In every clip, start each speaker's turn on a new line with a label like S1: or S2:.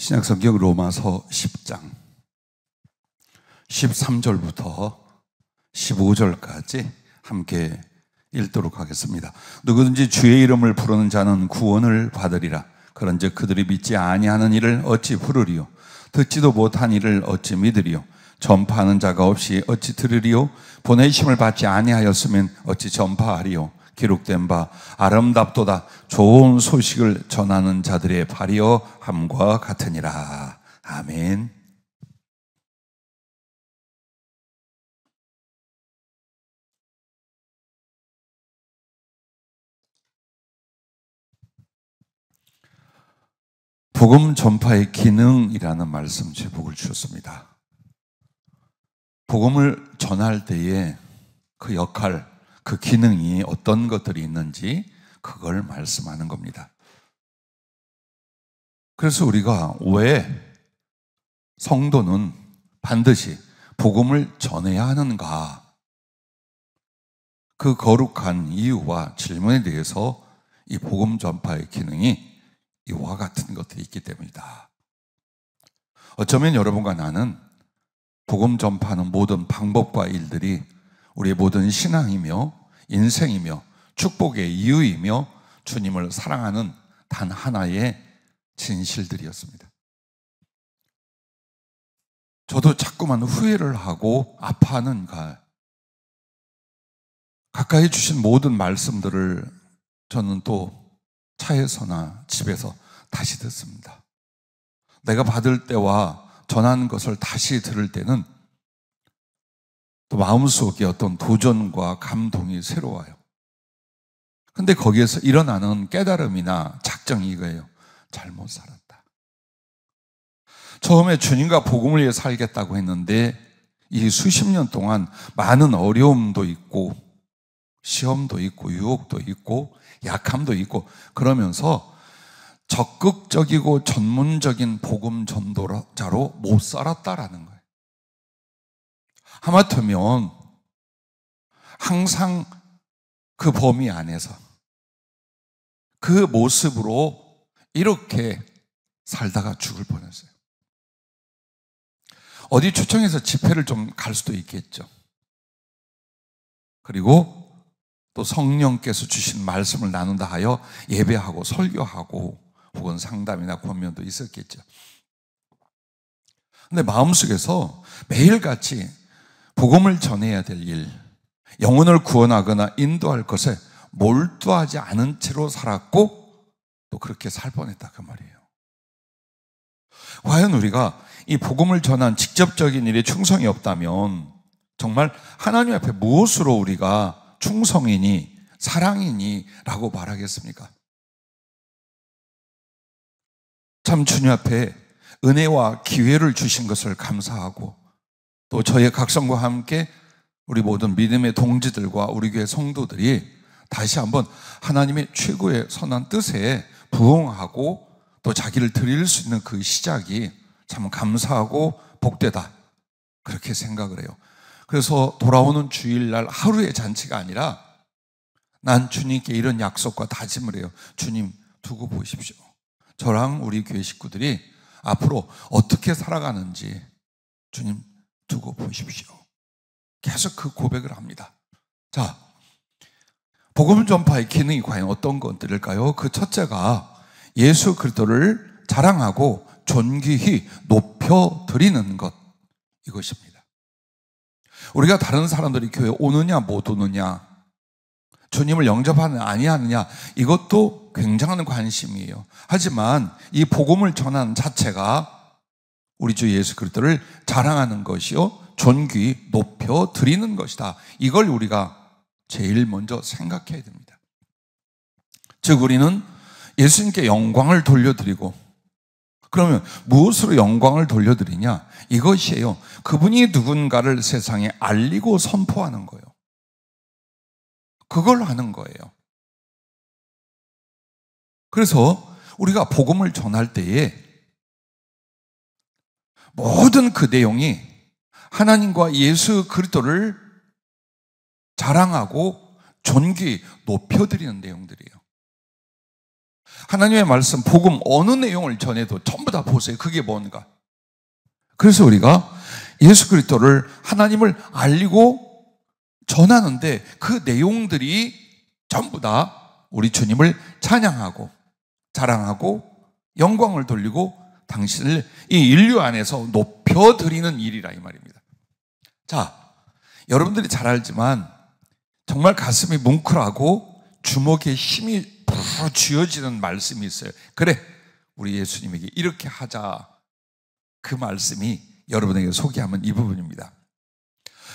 S1: 신약성경 로마서 10장 13절부터 15절까지 함께 읽도록 하겠습니다. 누구든지 주의 이름을 부르는 자는 구원을 받으리라. 그런즉 그들이 믿지 아니하는 이를 어찌 부르리요? 듣지도 못한 이를 어찌 믿으리요? 전파하는 자가 없이 어찌 들으리요? 보내심을 받지 아니하였으면 어찌 전파하리요? 기록된 바 아름답도다 좋은 소식을 전하는 자들의 발이여 함과 같으니라. 아멘. 복음 전파의 기능이라는 말씀 제목을 주셨습니다. 복음을 전할 때에 그 역할, 그 기능이 어떤 것들이 있는지 그걸 말씀하는 겁니다. 그래서 우리가 왜 성도는 반드시 복음을 전해야 하는가? 그 거룩한 이유와 질문에 대해서 이 복음 전파의 기능이 이와 같은 것들이 있기 때문이다. 어쩌면 여러분과 나는 복음 전파하는 모든 방법과 일들이 우리의 모든 신앙이며 인생이며 축복의 이유이며 주님을 사랑하는 단 하나의 진실들이었습니다. 저도 자꾸만 후회를 하고 아파하는 가까이 주신 모든 말씀들을 저는 또 차에서나 집에서 다시 듣습니다. 내가 받을 때와 전하는 것을 다시 들을 때는 또 마음속에 어떤 도전과 감동이 새로워요. 근데 거기에서 일어나는 깨달음이나 작정이 이거예요. 잘못 살았다. 처음에 주님과 복음을 위해 살겠다고 했는데 이 수십 년 동안 많은 어려움도 있고 시험도 있고 유혹도 있고 약함도 있고 그러면서 적극적이고 전문적인 복음 전도자로 못 살았다라는 거예요. 하마터면 항상 그 범위 안에서 그 모습으로 이렇게 살다가 죽을 뻔했어요. 어디 초청해서 집회를 좀 갈 수도 있겠죠. 그리고 또 성령께서 주신 말씀을 나눈다 하여 예배하고 설교하고 혹은 상담이나 권면도 있었겠죠. 근데 마음속에서 매일같이 복음을 전해야 될 일, 영혼을 구원하거나 인도할 것에 몰두하지 않은 채로 살았고 또 그렇게 살 뻔했다 그 말이에요. 과연 우리가 이 복음을 전한 직접적인 일에 충성이 없다면 정말 하나님 앞에 무엇으로 우리가 충성이니 사랑이니 라고 말하겠습니까? 참 주님 앞에 은혜와 기회를 주신 것을 감사하고 또 저의 각성과 함께 우리 모든 믿음의 동지들과 우리 교회 성도들이 다시 한번 하나님의 최고의 선한 뜻에 부응하고 또 자기를 드릴 수 있는 그 시작이 참 감사하고 복되다 그렇게 생각을 해요. 그래서 돌아오는 주일날 하루의 잔치가 아니라 난 주님께 이런 약속과 다짐을 해요. 주님 두고 보십시오. 저랑 우리 교회 식구들이 앞으로 어떻게 살아가는지 주님 두고 보십시오. 계속 그 고백을 합니다. 자, 복음 전파의 기능이 과연 어떤 것들일까요? 그 첫째가 예수 그리스도를 자랑하고 존귀히 높여드리는 것, 이것입니다. 우리가 다른 사람들이 교회에 오느냐 못 오느냐, 주님을 영접하느냐 아니하느냐, 이것도 굉장한 관심이에요. 하지만 이 복음을 전하는 자체가 우리 주 예수 그리스도를 자랑하는 것이요 존귀히 높여드리는 것이다. 이걸 우리가 제일 먼저 생각해야 됩니다. 즉 우리는 예수님께 영광을 돌려드리고, 그러면 무엇으로 영광을 돌려드리냐? 이것이에요. 그분이 누군가를 세상에 알리고 선포하는 거예요. 그걸 하는 거예요. 그래서 우리가 복음을 전할 때에 모든 그 내용이 하나님과 예수 그리스도를 자랑하고 존귀히 높여드리는 내용들이에요. 하나님의 말씀, 복음 어느 내용을 전해도 전부 다 보세요. 그게 뭔가. 그래서 우리가 예수 그리스도를, 하나님을 알리고 전하는데 그 내용들이 전부 다 우리 주님을 찬양하고 자랑하고 영광을 돌리고 당신을 이 인류 안에서 높여드리는 일이라 이 말입니다. 자, 여러분들이 잘 알지만 정말 가슴이 뭉클하고 주먹에 힘이 부르르 쥐어지는 말씀이 있어요. 그래, 우리 예수님에게 이렇게 하자. 그 말씀이 여러분에게 소개하면 이 부분입니다.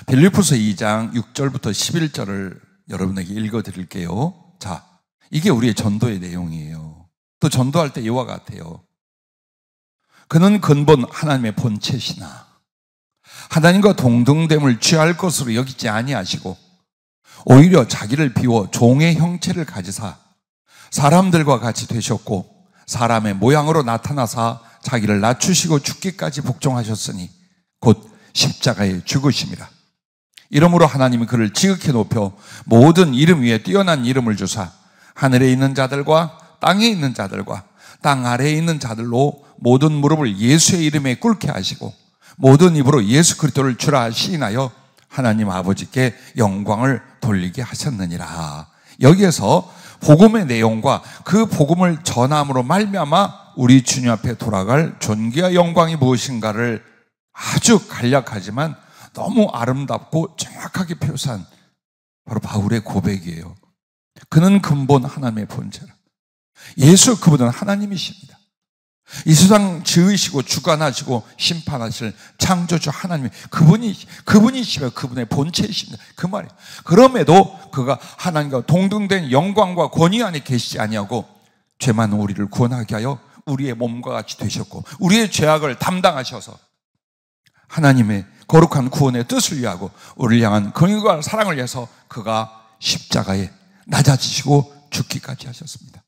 S1: 빌립보서 2장 6절부터 11절을 여러분에게 읽어드릴게요. 자, 이게 우리의 전도의 내용이에요. 또 전도할 때 이와 같아요. 그는 근본 하나님의 본체시나 하나님과 동등됨을 취할 것으로 여기지 아니하시고 오히려 자기를 비워 종의 형체를 가지사 사람들과 같이 되셨고 사람의 모양으로 나타나사 자기를 낮추시고 죽기까지 복종하셨으니 곧 십자가에 죽으심이라. 이러므로 하나님이 그를 지극히 높여 모든 이름 위에 뛰어난 이름을 주사 하늘에 있는 자들과 땅에 있는 자들과 땅 아래에 있는 자들로 모든 무릎을 예수의 이름에 꿇게 하시고 모든 입으로 예수 그리스도를 주라 시인하여 하나님 아버지께 영광을 돌리게 하셨느니라. 여기에서 복음의 내용과 그 복음을 전함으로 말미암아 우리 주님 앞에 돌아갈 존귀와 영광이 무엇인가를 아주 간략하지만 너무 아름답고 정확하게 표시한 바로 바울의 고백이에요. 그는 근본 하나님의 본체라. 예수 그분은 하나님이십니다. 이 세상 지으시고 주관하시고 심판하실 창조주 하나님, 그분이시며 그분의 본체이십니다. 그 말이에요. 그럼에도 그가 하나님과 동등된 영광과 권위 안에 계시지 아니하고 죄 많은 우리를 구원하게 하여 우리의 몸과 같이 되셨고 우리의 죄악을 담당하셔서 하나님의 거룩한 구원의 뜻을 위하고 우리를 향한 긍휼과 사랑을 위해서 그가 십자가에 낮아지시고 죽기까지 하셨습니다.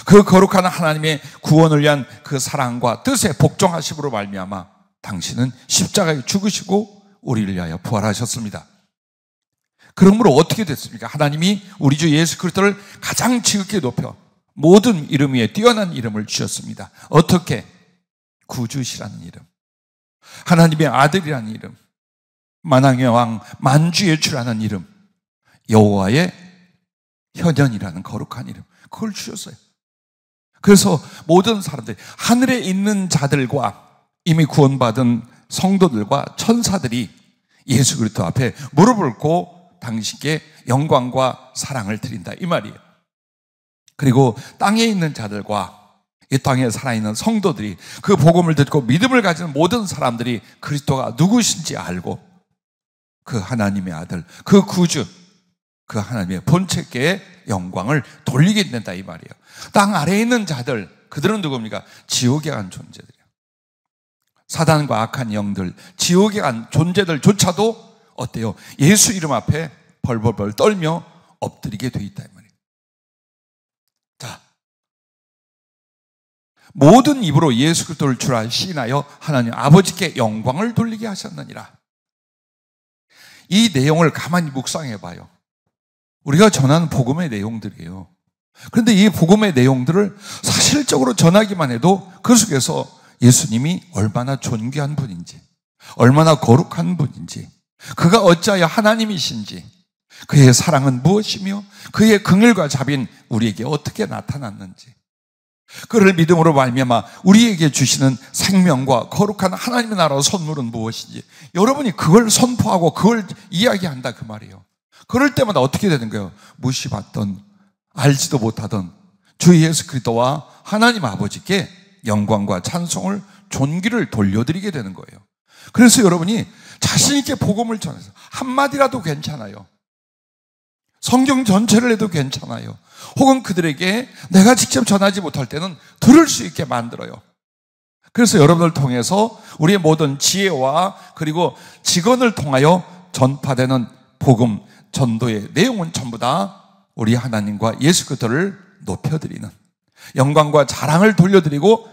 S1: 그 거룩한 하나님의 구원을 위한 그 사랑과 뜻에 복종하심으로 말미암아 당신은 십자가에 죽으시고 우리를 위하여 부활하셨습니다. 그러므로 어떻게 됐습니까? 하나님이 우리 주 예수 그리스도를 가장 지극히 높여 모든 이름 위에 뛰어난 이름을 주셨습니다. 어떻게? 구주시라는 이름, 하나님의 아들이라는 이름, 만왕의 왕 만주의 주라는 이름, 여호와의 현현이라는 거룩한 이름, 그걸 주셨어요. 그래서 모든 사람들, 하늘에 있는 자들과 이미 구원받은 성도들과 천사들이 예수 그리스도 앞에 무릎을 꿇고 당신께 영광과 사랑을 드린다 이 말이에요. 그리고 땅에 있는 자들과 이 땅에 살아있는 성도들이 그 복음을 듣고 믿음을 가지는 모든 사람들이 그리스도가 누구신지 알고 그 하나님의 아들, 그 구주, 그 하나님의 본체께 영광을 돌리게 된다 이 말이에요. 땅 아래에 있는 자들, 그들은 누굽니까? 지옥에 간 존재들이에요. 사단과 악한 영들, 지옥에 간 존재들조차도 어때요? 예수 이름 앞에 벌벌벌 떨며 엎드리게 돼 있다 이 말이에요. 자, 모든 입으로 예수 그리스도를 주라 시인하여 하나님 아버지께 영광을 돌리게 하셨느니라. 이 내용을 가만히 묵상해 봐요. 우리가 전하는 복음의 내용들이에요. 그런데 이 복음의 내용들을 사실적으로 전하기만 해도 그 속에서 예수님이 얼마나 존귀한 분인지, 얼마나 거룩한 분인지, 그가 어찌하여 하나님이신지, 그의 사랑은 무엇이며 그의 긍휼과 자비는 우리에게 어떻게 나타났는지, 그를 믿음으로 말미암아 우리에게 주시는 생명과 거룩한 하나님의 나라 선물은 무엇인지 여러분이 그걸 선포하고 그걸 이야기한다 그 말이에요. 그럴 때마다 어떻게 되는 거예요? 무시받던 알지도 못하던 주 예수 그리스도와 하나님 아버지께 영광과 찬송을 존귀를 돌려드리게 되는 거예요. 그래서 여러분이 자신 있게 복음을 전해서 한마디라도 괜찮아요. 성경 전체를 해도 괜찮아요. 혹은 그들에게 내가 직접 전하지 못할 때는 들을 수 있게 만들어요. 그래서 여러분을 통해서 우리의 모든 지혜와 그리고 직언을 통하여 전파되는 복음, 전도의 내용은 전부 다 우리 하나님과 예수 그리스도를 높여드리는, 영광과 자랑을 돌려드리고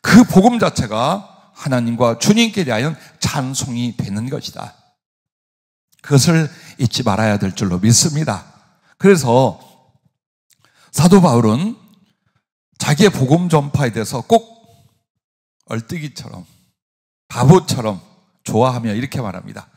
S1: 그 복음 자체가 하나님과 주님께 대하여 찬송이 되는 것이다. 그것을 잊지 말아야 될 줄로 믿습니다. 그래서 사도 바울은 자기의 복음 전파에 대해서 꼭 얼뜨기처럼 바보처럼 좋아하며 이렇게 말합니다.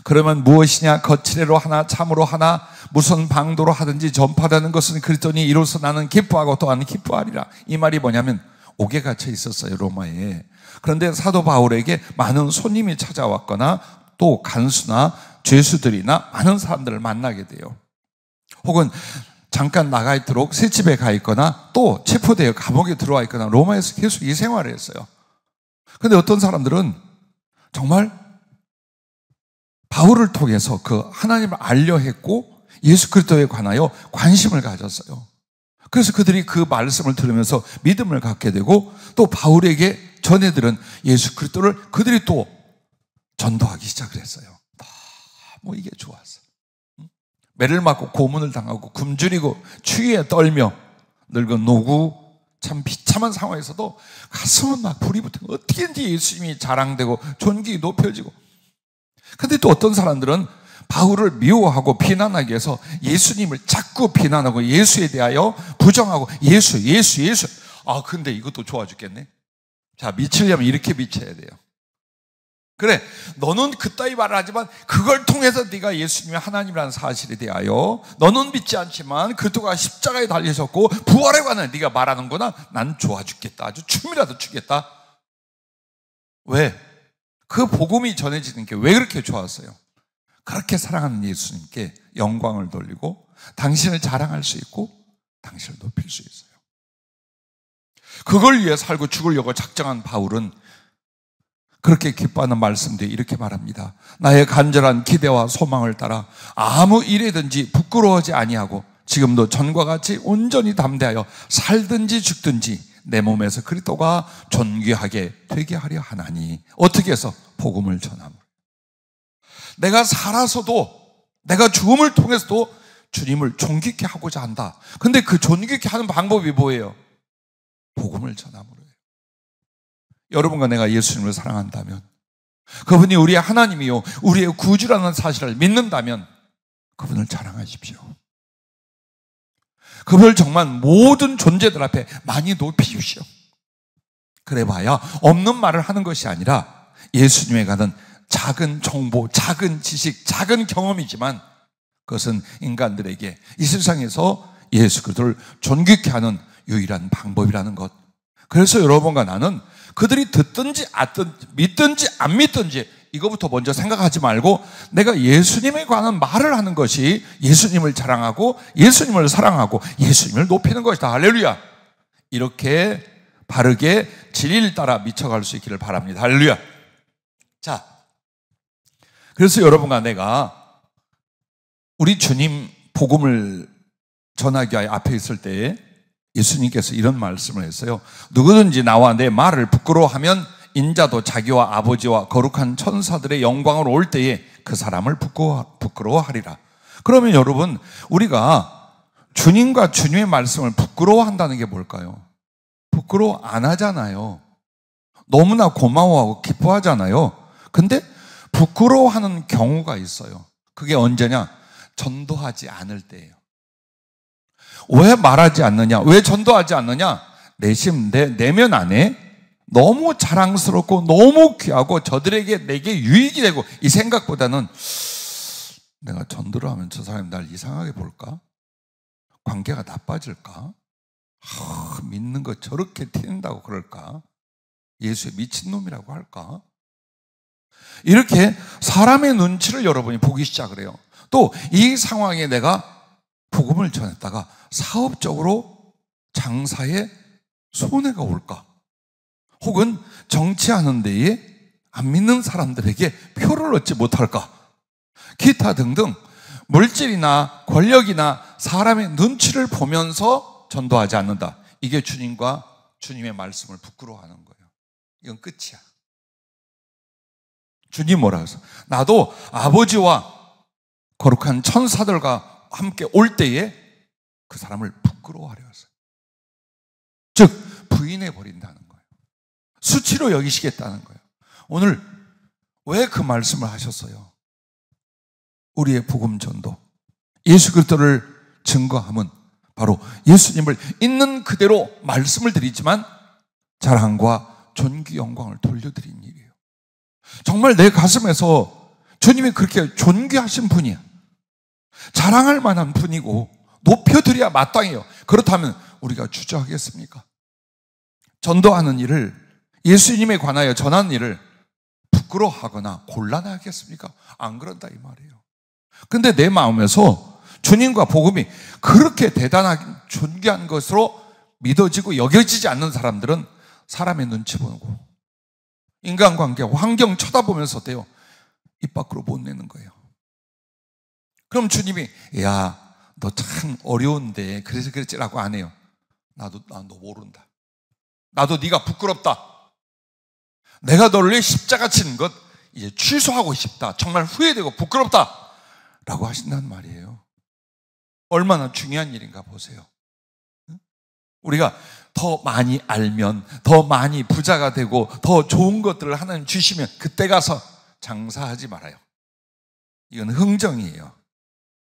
S1: 그러면 무엇이냐? 거칠애로 하나 참으로 하나 무슨 방도로 하든지 전파되는 것은 그리스도니 이로써 나는 기뻐하고 또한 기뻐하리라. 이 말이 뭐냐면 옥에 갇혀 있었어요, 로마에. 그런데 사도 바울에게 많은 손님이 찾아왔거나 또 간수나 죄수들이나 많은 사람들을 만나게 돼요. 혹은 잠깐 나가 있도록 새집에 가 있거나 또 체포되어 감옥에 들어와 있거나 로마에서 계속 이 생활을 했어요. 그런데 어떤 사람들은 정말 바울을 통해서 그 하나님을 알려 했고 예수 그리스도에 관하여 관심을 가졌어요. 그래서 그들이 그 말씀을 들으면서 믿음을 갖게 되고 또 바울에게 전해들은 예수 그리스도를 그들이 또 전도하기 시작을 했어요. 너무 이게 좋았어. 매를 맞고 고문을 당하고 굶주리고 추위에 떨며 늙은 노구 참 비참한 상황에서도 가슴은 막 불이 붙은 어떻게든지 예수님이 자랑되고 존귀 높여지고. 근데 또 어떤 사람들은 바울을 미워하고 비난하기 위해서 예수님을 자꾸 비난하고 예수에 대하여 부정하고 예수. 근데 이것도 좋아 죽겠네. 자, 미치려면 이렇게 미쳐야 돼요. 그래, 너는 그따위 말을 하지만 그걸 통해서 네가 예수님이 하나님이라는 사실에 대하여 너는 믿지 않지만 그리스도가 십자가에 달리셨고 부활에 관한 네가 말하는구나. 난 좋아 죽겠다. 아주 춤이라도 추겠다. 왜? 그 복음이 전해지는 게 왜 그렇게 좋았어요? 그렇게 사랑하는 예수님께 영광을 돌리고 당신을 자랑할 수 있고 당신을 높일 수 있어요. 그걸 위해 살고 죽으려고 작정한 바울은 그렇게 기뻐하는 말씀들이 이렇게 말합니다. 나의 간절한 기대와 소망을 따라 아무 일이든지 부끄러워하지 아니하고 지금도 전과 같이 온전히 담대하여 살든지 죽든지 내 몸에서 그리스도가 존귀하게 되게 하려 하나니. 어떻게 해서? 복음을 전함으로. 내가 살아서도 내가 죽음을 통해서도 주님을 존귀케 하고자 한다. 근데 그 존귀케 하는 방법이 뭐예요? 복음을 전함으로예요. 여러분과 내가 예수님을 사랑한다면, 그분이 우리의 하나님이요 우리의 구주라는 사실을 믿는다면 그분을 자랑하십시오. 그분을 정말 모든 존재들 앞에 많이 높이십시오. 그래봐야 없는 말을 하는 것이 아니라 예수님에 관한 작은 정보, 작은 지식, 작은 경험이지만 그것은 인간들에게 이 세상에서 예수 그리스도를 존귀케 하는 유일한 방법이라는 것. 그래서 여러분과 나는 그들이 듣든지 믿든지 안 믿든지 이거부터 먼저 생각하지 말고 내가 예수님에 관한 말을 하는 것이 예수님을 자랑하고 예수님을 사랑하고 예수님을 높이는 것이다. 할렐루야. 이렇게 바르게 진리를 따라 미쳐갈 수 있기를 바랍니다. 할렐루야. 자, 그래서 여러분과 내가 우리 주님 복음을 전하기 위해 앞에 있을 때에 예수님께서 이런 말씀을 했어요. 누구든지 나와 내 말을 부끄러워하면 인자도 자기와 아버지와 거룩한 천사들의 영광으로 올 때에 그 사람을 부끄러워하리라. 그러면 여러분, 우리가 주님과 주님의 말씀을 부끄러워한다는 게 뭘까요? 부끄러워 안 하잖아요. 너무나 고마워하고 기뻐하잖아요. 근데 부끄러워하는 경우가 있어요. 그게 언제냐? 전도하지 않을 때예요. 왜 말하지 않느냐? 왜 전도하지 않느냐? 내면 안에 너무 자랑스럽고 너무 귀하고 저들에게 내게 유익이 되고 이 생각보다는 내가 전도를 하면 저 사람이 날 이상하게 볼까? 관계가 나빠질까? 믿는 거 저렇게 튀는다고 그럴까? 예수의 미친놈이라고 할까? 이렇게 사람의 눈치를 여러분이 보기 시작을 해요. 또 이 상황에 내가 복음을 전했다가 사업적으로 장사에 손해가 올까? 혹은 정치하는 데에 안 믿는 사람들에게 표를 얻지 못할까? 기타 등등 물질이나 권력이나 사람의 눈치를 보면서 전도하지 않는다. 이게 주님과 주님의 말씀을 부끄러워하는 거예요. 이건 끝이야. 주님 뭐라 해서 나도 아버지와 거룩한 천사들과 함께 올 때에 그 사람을 부끄러워하려 했어요. 즉 부인해 버린다는 거예요. 수치로 여기시겠다는 거예요. 오늘 왜 그 말씀을 하셨어요? 우리의 복음 전도, 예수 그리스도를 증거함은 바로 예수님을 있는 그대로 말씀을 드리지만 자랑과 존귀 영광을 돌려드린 일이에요. 정말 내 가슴에서 주님이 그렇게 존귀하신 분이야. 자랑할 만한 분이고 높여드려야 마땅해요. 그렇다면 우리가 주저하겠습니까? 전도하는 일을, 예수님에 관하여 전하는 일을 부끄러워하거나 곤란하겠습니까? 안 그런다 이 말이에요. 근데 내 마음에서 주님과 복음이 그렇게 대단하게 존귀한 것으로 믿어지고 여겨지지 않는 사람들은 사람의 눈치 보고 인간관계, 환경 쳐다보면서 어때요? 입 밖으로 못 내는 거예요. 그럼 주님이 야, 너 참 어려운데 그래서 그랬지라고 안 해요. 너 모른다. 나도 네가 부끄럽다. 내가 너를 위해 십자가 치는 것 이제 취소하고 싶다. 정말 후회되고 부끄럽다 라고 하신단 말이에요. 얼마나 중요한 일인가 보세요. 우리가 더 많이 알면, 더 많이 부자가 되고 더 좋은 것들을 하나님 주시면 그때 가서 장사하지 말아요. 이건 흥정이에요.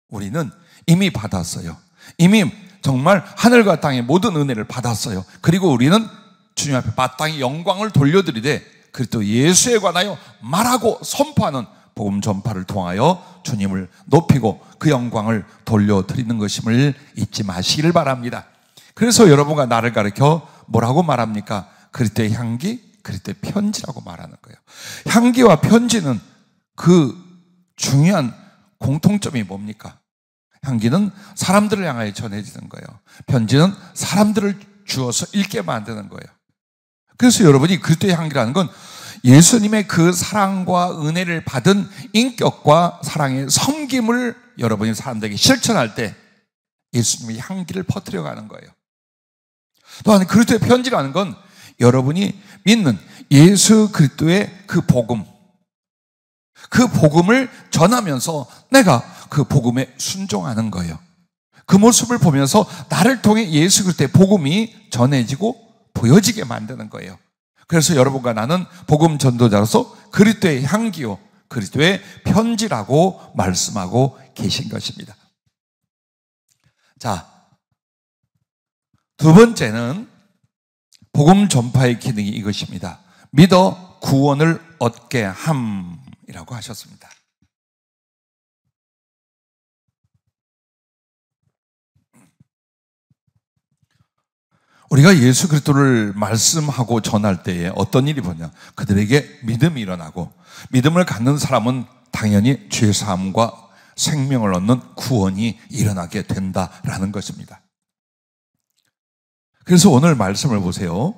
S1: 우리는 이미 받았어요. 이미 정말 하늘과 땅의 모든 은혜를 받았어요. 그리고 우리는 주님 앞에 마땅히 영광을 돌려드리되 그리스도 예수에 관하여 말하고 선포하는 복음 전파를 통하여 주님을 높이고 그 영광을 돌려드리는 것임을 잊지 마시기를 바랍니다. 그래서 여러분과 나를 가르쳐 뭐라고 말합니까? 그리스도의 향기, 그리스도의 편지라고 말하는 거예요. 향기와 편지는 그 중요한 공통점이 뭡니까? 향기는 사람들을 향하여 전해지는 거예요. 편지는 사람들을 주어서 읽게 만드는 거예요. 그래서 여러분이 그리스도의 향기라는 건 예수님의 그 사랑과 은혜를 받은 인격과 사랑의 섬김을 여러분이 사람들에게 실천할 때 예수님의 향기를 퍼뜨려가는 거예요. 또한 그리스도의 편지라는 건 여러분이 믿는 예수 그리스도의 그 복음, 그 복음을 전하면서 내가 그 복음에 순종하는 거예요. 그 모습을 보면서 나를 통해 예수 그리스도의 복음이 전해지고 보여지게 만드는 거예요. 그래서 여러분과 나는 복음 전도자로서 그리스도의 향기요, 그리스도의 편지라고 말씀하고 계신 것입니다. 자, 두 번째는 복음 전파의 기능이 이것입니다. 믿어 구원을 얻게 함이라고 하셨습니다. 우리가 예수 그리스도를 말씀하고 전할 때에 어떤 일이 보냐? 그들에게 믿음이 일어나고 믿음을 갖는 사람은 당연히 죄 사함과 생명을 얻는 구원이 일어나게 된다라는 것입니다. 그래서 오늘 말씀을 보세요.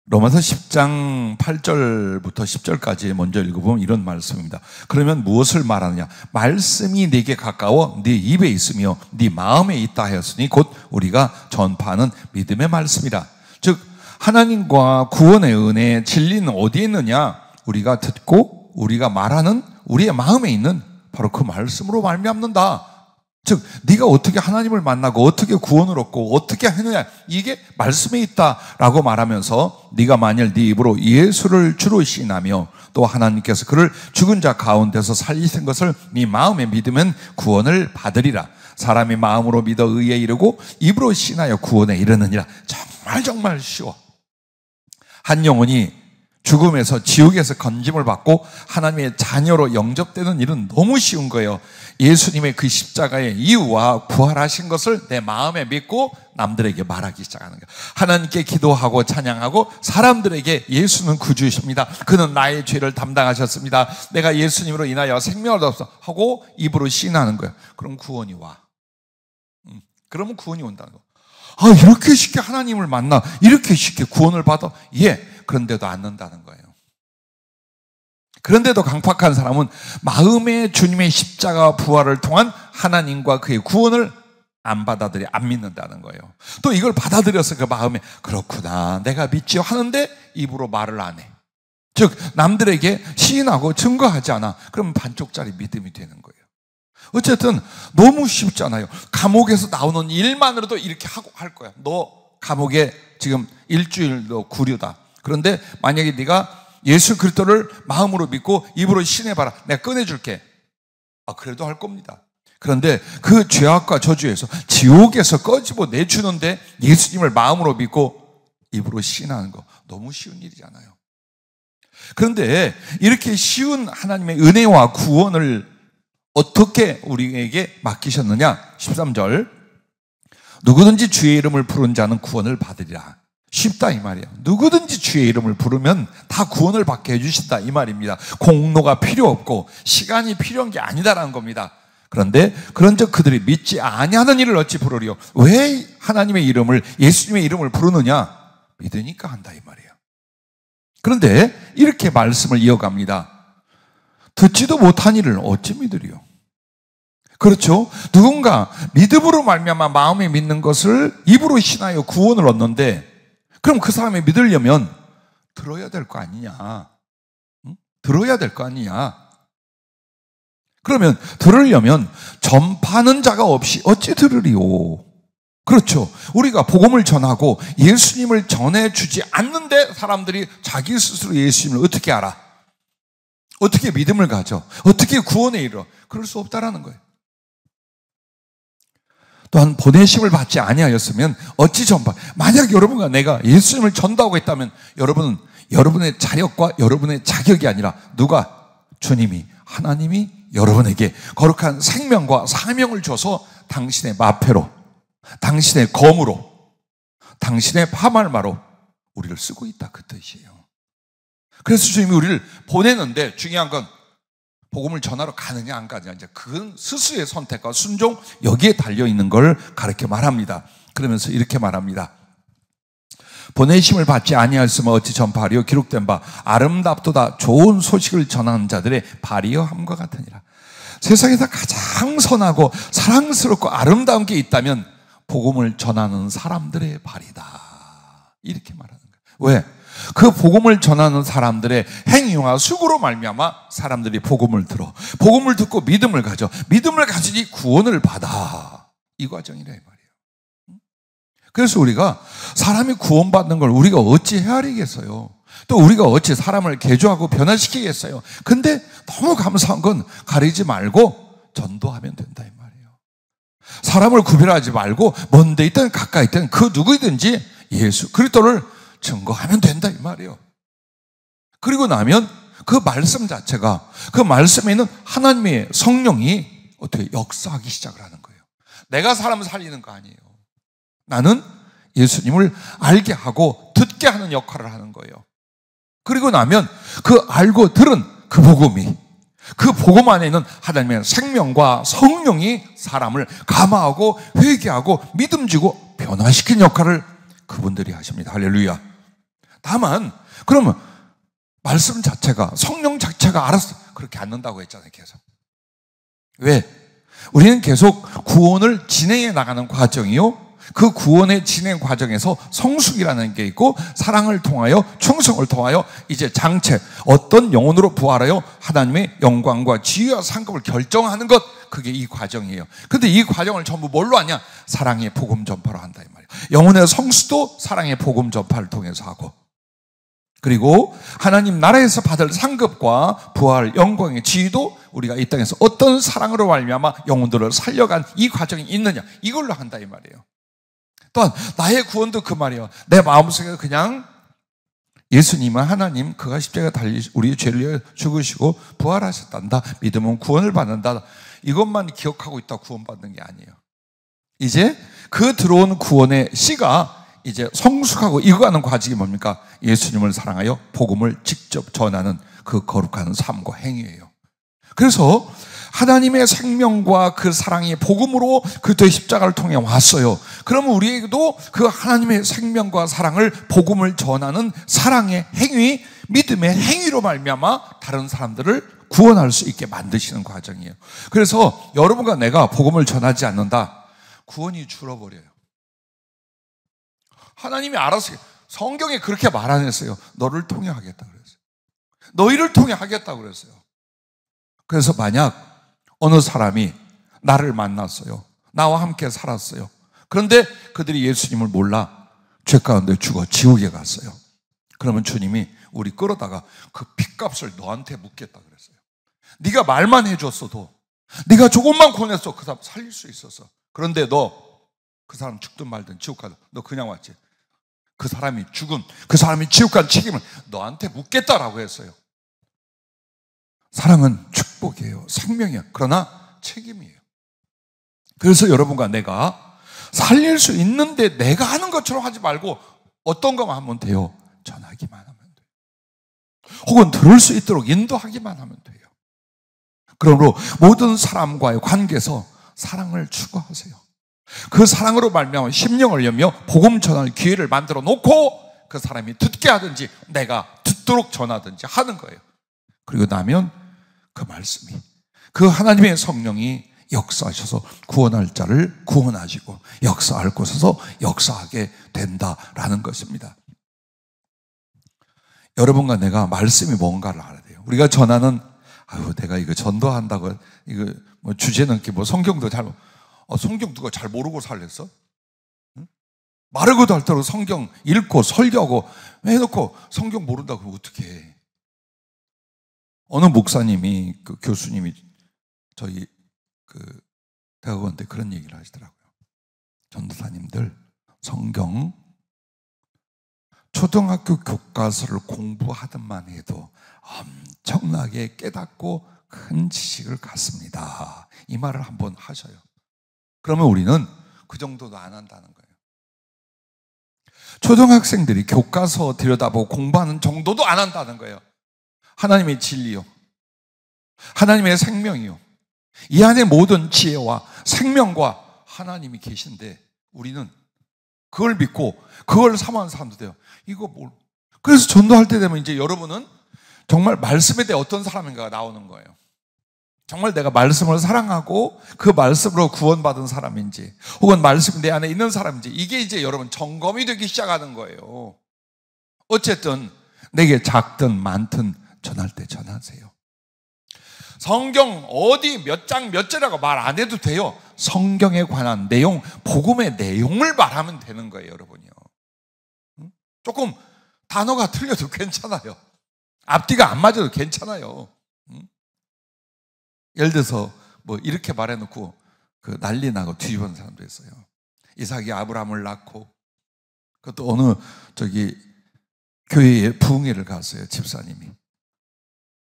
S1: 로마서 10장 8절부터 10절까지 먼저 읽어보면 이런 말씀입니다. 그러면 무엇을 말하느냐? 말씀이 네게 가까워 네 입에 있으며 네 마음에 있다 하였으니 곧 우리가 전파하는 믿음의 말씀이라. 즉 하나님과 구원의 은혜, 진리는 어디에 있느냐? 우리가 듣고 우리가 말하는 우리의 마음에 있는 바로 그 말씀으로 말미암는다. 즉 네가 어떻게 하나님을 만나고 어떻게 구원을 얻고 어떻게 하느냐, 이게 말씀에 있다라고 말하면서 네가 만일 네 입으로 예수를 주로 시인하며 또 하나님께서 그를 죽은 자 가운데서 살리신 것을 네 마음에 믿으면 구원을 받으리라. 사람이 마음으로 믿어 의에 이르고 입으로 시인하여 구원에 이르느니라. 정말 쉬워. 한 영혼이 죽음에서 지옥에서 건짐을 받고 하나님의 자녀로 영접되는 일은 너무 쉬운 거예요. 예수님의 그 십자가의 이유와 부활하신 것을 내 마음에 믿고 남들에게 말하기 시작하는 거예요. 하나님께 기도하고 찬양하고 사람들에게 예수는 구주이십니다. 그는 나의 죄를 담당하셨습니다. 내가 예수님으로 인하여 생명을 얻었어 하고 입으로 시인하는 거예요. 그럼 구원이 와. 그러면 구원이 온다는 거. 아, 이렇게 쉽게 하나님을 만나, 이렇게 쉽게 구원을 받아? 예. 그런데도 않는다는 거예요. 그런데도 강팍한 사람은 마음에 주님의 십자가 부활을 통한 하나님과 그의 구원을 안 받아들여, 안 믿는다는 거예요. 또 이걸 받아들여서 그 마음에 그렇구나, 내가 믿지요 하는데 입으로 말을 안 해. 즉 남들에게 시인하고 증거하지 않아. 그러면 반쪽짜리 믿음이 되는 거예요. 어쨌든 너무 쉽잖아요. 감옥에서 나오는 일만으로도 이렇게 하고 할 거야. 너 감옥에 지금 일주일도 구류다. 그런데 만약에 네가 예수 그리스도를 마음으로 믿고 입으로 신해봐라. 내가 꺼내줄게. 아, 그래도 할 겁니다. 그런데 그 죄악과 저주에서 지옥에서 꺼집어 내주는데 예수님을 마음으로 믿고 입으로 시인하는 거 너무 쉬운 일이잖아요. 그런데 이렇게 쉬운 하나님의 은혜와 구원을 어떻게 우리에게 맡기셨느냐? 13절, 누구든지 주의 이름을 부른 자는 구원을 받으리라. 쉽다 이 말이에요. 누구든지 주의 이름을 부르면 다 구원을 받게 해주신다 이 말입니다. 공로가 필요 없고 시간이 필요한 게 아니다라는 겁니다. 그런데 그런즉 그들이 믿지 아니하는 일을 어찌 부르리요? 왜 하나님의 이름을, 예수님의 이름을 부르느냐? 믿으니까 한다 이 말이에요. 그런데 이렇게 말씀을 이어갑니다. 듣지도 못한 일을 어찌 믿으리요? 그렇죠? 누군가 믿음으로 말미암아 마음에 믿는 것을 입으로 신하여 구원을 얻는데, 그럼 그 사람이 믿으려면 들어야 될 거 아니냐? 응? 들어야 될 거 아니냐? 그러면 들으려면 전파하는 자가 없이 어찌 들으리요? 그렇죠. 우리가 복음을 전하고 예수님을 전해주지 않는데 사람들이 자기 스스로 예수님을 어떻게 알아? 어떻게 믿음을 가져? 어떻게 구원에 이르러? 그럴 수 없다라는 거예요. 또한 보내심을 받지 아니하였으면 어찌 전파? 만약 여러분과 내가 예수님을 전도하고 있다면 여러분은 여러분의 자력과 여러분의 자격이 아니라 누가? 주님이, 하나님이 여러분에게 거룩한 생명과 사명을 줘서 당신의 마패로, 당신의 검으로, 당신의 파말마로 우리를 쓰고 있다 그 뜻이에요. 그래서 주님이 우리를 보내는데 중요한 건 복음을 전하러 가느냐 안 가느냐, 이제 그건 스스로의 선택과 순종 여기에 달려 있는 걸 가르쳐 말합니다. 그러면서 이렇게 말합니다. 보내심을 받지 아니하였으면 어찌 전파하리요? 기록된 바 아름답도다 좋은 소식을 전하는 자들의 발이여 함과 같으니라. 세상에서 가장 선하고 사랑스럽고 아름다운 게 있다면 복음을 전하는 사람들의 발이다. 이렇게 말하는 거예요. 왜? 그 복음을 전하는 사람들의 행위와 수고로 말미암아 사람들이 복음을 들어, 복음을 듣고 믿음을 가져, 믿음을 가지니 구원을 받아. 이 과정이라 이 말이에요. 그래서 우리가 사람이 구원받는 걸 우리가 어찌 헤아리겠어요? 또 우리가 어찌 사람을 개조하고 변화시키겠어요? 근데 너무 감사한 건 가리지 말고 전도하면 된다 이 말이에요. 사람을 구별하지 말고 먼데 있든 가까이 있든 그 누구든지 예수 그리스도를 증거하면 된다 이 말이에요. 그리고 나면 그 말씀 자체가, 그 말씀에 있는 하나님의 성령이 어떻게 역사하기 시작을 하는 거예요. 내가 사람을 살리는 거 아니에요. 나는 예수님을 알게 하고 듣게 하는 역할을 하는 거예요. 그리고 나면 그 알고 들은 그 복음이, 그 복음 안에 있는 하나님의 생명과 성령이 사람을 감화하고 회개하고 믿음 주고 변화시키는 역할을 그분들이 하십니다. 할렐루야. 다만 그러면 말씀 자체가, 성령 자체가 알아서 그렇게 않는다고 했잖아요. 계속. 왜? 우리는 계속 구원을 진행해 나가는 과정이요, 그 구원의 진행 과정에서 성숙이라는 게 있고 사랑을 통하여, 충성을 통하여 이제 장체, 어떤 영혼으로 부활하여 하나님의 영광과 지위와 상급을 결정하는 것, 그게 이 과정이에요. 근데 이 과정을 전부 뭘로 하냐? 사랑의 복음 전파로 한다 이 말이에요. 영혼의 성수도 사랑의 복음 전파를 통해서 하고, 그리고 하나님 나라에서 받을 상급과 부활, 영광의 지위도 우리가 이 땅에서 어떤 사랑으로 말미암아 영혼들을 살려간 이 과정이 있느냐, 이걸로 한다 이 말이에요. 또한 나의 구원도 그 말이에요. 내 마음속에 그냥 예수님은 하나님, 그가 십자가에 달리 우리의 죄를 위해 죽으시고 부활하셨단다, 믿으면 구원을 받는다, 이것만 기억하고 있다 구원받는 게 아니에요. 이제 그 들어온 구원의 씨가 이제 성숙하고 익어가는 과정이 뭡니까? 예수님을 사랑하여 복음을 직접 전하는 그 거룩한 삶과 행위예요. 그래서 하나님의 생명과 그 사랑이 복음으로 그리스도의 십자가를 통해 왔어요. 그러면 우리에게도 그 하나님의 생명과 사랑을, 복음을 전하는 사랑의 행위, 믿음의 행위로 말미암아 다른 사람들을 구원할 수 있게 만드시는 과정이에요. 그래서 여러분과 내가 복음을 전하지 않는다, 구원이 줄어버려요. 하나님이 알아서, 성경에 그렇게 말 안 했어요. 너를 통해 하겠다 그랬어요. 너희를 통해 하겠다 그랬어요. 그래서 만약 어느 사람이 나를 만났어요. 나와 함께 살았어요. 그런데 그들이 예수님을 몰라 죄 가운데 죽어 지옥에 갔어요. 그러면 주님이 우리 끌어다가 그 핏값을 너한테 묻겠다 그랬어요. 네가 말만 해줬어도, 네가 조금만 권했어. 그 사람 살릴 수 있었어. 그런데 너 그 사람 죽든 말든 지옥 가든 너 그냥 왔지. 그 사람이 죽은, 그 사람이 지옥 간 책임을 너한테 묻겠다라고 했어요. 사랑은 축복이에요. 생명이에요. 그러나 책임이에요. 그래서 여러분과 내가 살릴 수 있는데 내가 하는 것처럼 하지 말고 어떤 것만 하면 돼요? 전하기만 하면 돼요. 혹은 들을 수 있도록 인도하기만 하면 돼요. 그러므로 모든 사람과의 관계에서 사랑을 추구하세요. 그 사랑으로 말미암아 심령을 열며 복음 전할 기회를 만들어 놓고 그 사람이 듣게 하든지 내가 듣도록 전하든지 하는 거예요. 그리고 나면 그 말씀이, 그 하나님의 성령이 역사하셔서 구원할 자를 구원하시고 역사할 곳에서 역사하게 된다라는 것입니다. 여러분과 내가 말씀이 뭔가를 알아야 돼요. 우리가 전하는, 내가 이거 전도한다고, 이거 뭐 주제는 이렇게 뭐 성경도 잘, 성경 누가 잘 모르고 살랬어? 응? 마르고도 할 때로 성경 읽고 설교하고 해놓고 성경 모른다고 그러면 어떻게 해? 어느 목사님이, 그 교수님이 저희 그 대학원대 그런 얘기를 하시더라고요. 전도사님들 성경 초등학교 교과서를 공부하듯만 해도 엄청나게 깨닫고 큰 지식을 갖습니다. 이 말을 한번 하셔요. 그러면 우리는 그 정도도 안 한다는 거예요. 초등학생들이 교과서 들여다보고 공부하는 정도도 안 한다는 거예요. 하나님의 진리요, 하나님의 생명이요, 이 안에 모든 지혜와 생명과 하나님이 계신데 우리는 그걸 믿고 그걸 사모하는 사람도 돼요. 이거 뭘? 그래서 전도할 때 되면 이제 여러분은 정말 말씀에 대해 어떤 사람인가가 나오는 거예요. 정말 내가 말씀을 사랑하고 그 말씀으로 구원받은 사람인지, 혹은 말씀이 내 안에 있는 사람인지, 이게 이제 여러분 점검이 되기 시작하는 거예요. 어쨌든 내게 작든 많든 전할 때 전하세요. 성경 어디 몇 장 몇 절이라고 말 안 해도 돼요. 성경에 관한 내용, 복음의 내용을 말하면 되는 거예요, 여러분이요. 조금 단어가 틀려도 괜찮아요. 앞뒤가 안 맞아도 괜찮아요. 예를 들어서 뭐 이렇게 말해놓고 그 난리 나고 뒤집어는 사람도 있어요. 이삭이 아브라함을 낳고, 그것도 어느 저기 교회에 부흥회를 갔어요, 집사님이.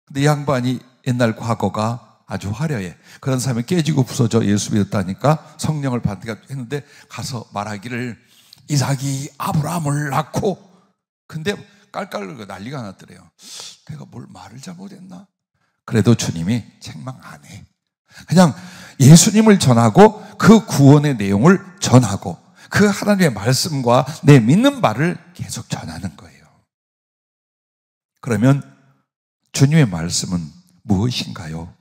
S1: 근데 이 양반이 옛날 과거가 아주 화려해. 그런 사람이 깨지고 부서져 예수 믿었다니까 성령을 받게 했는데 가서 말하기를 이삭이 아브라함을 낳고, 근데 깔깔 난리가 났더래요. 내가 뭘 말을 잘못했나? 그래도 주님이 책망 안 해. 그냥 예수님을 전하고 그 구원의 내용을 전하고 그 하나님의 말씀과 내 믿는 바를 계속 전하는 거예요. 그러면 주님의 말씀은 무엇인가요?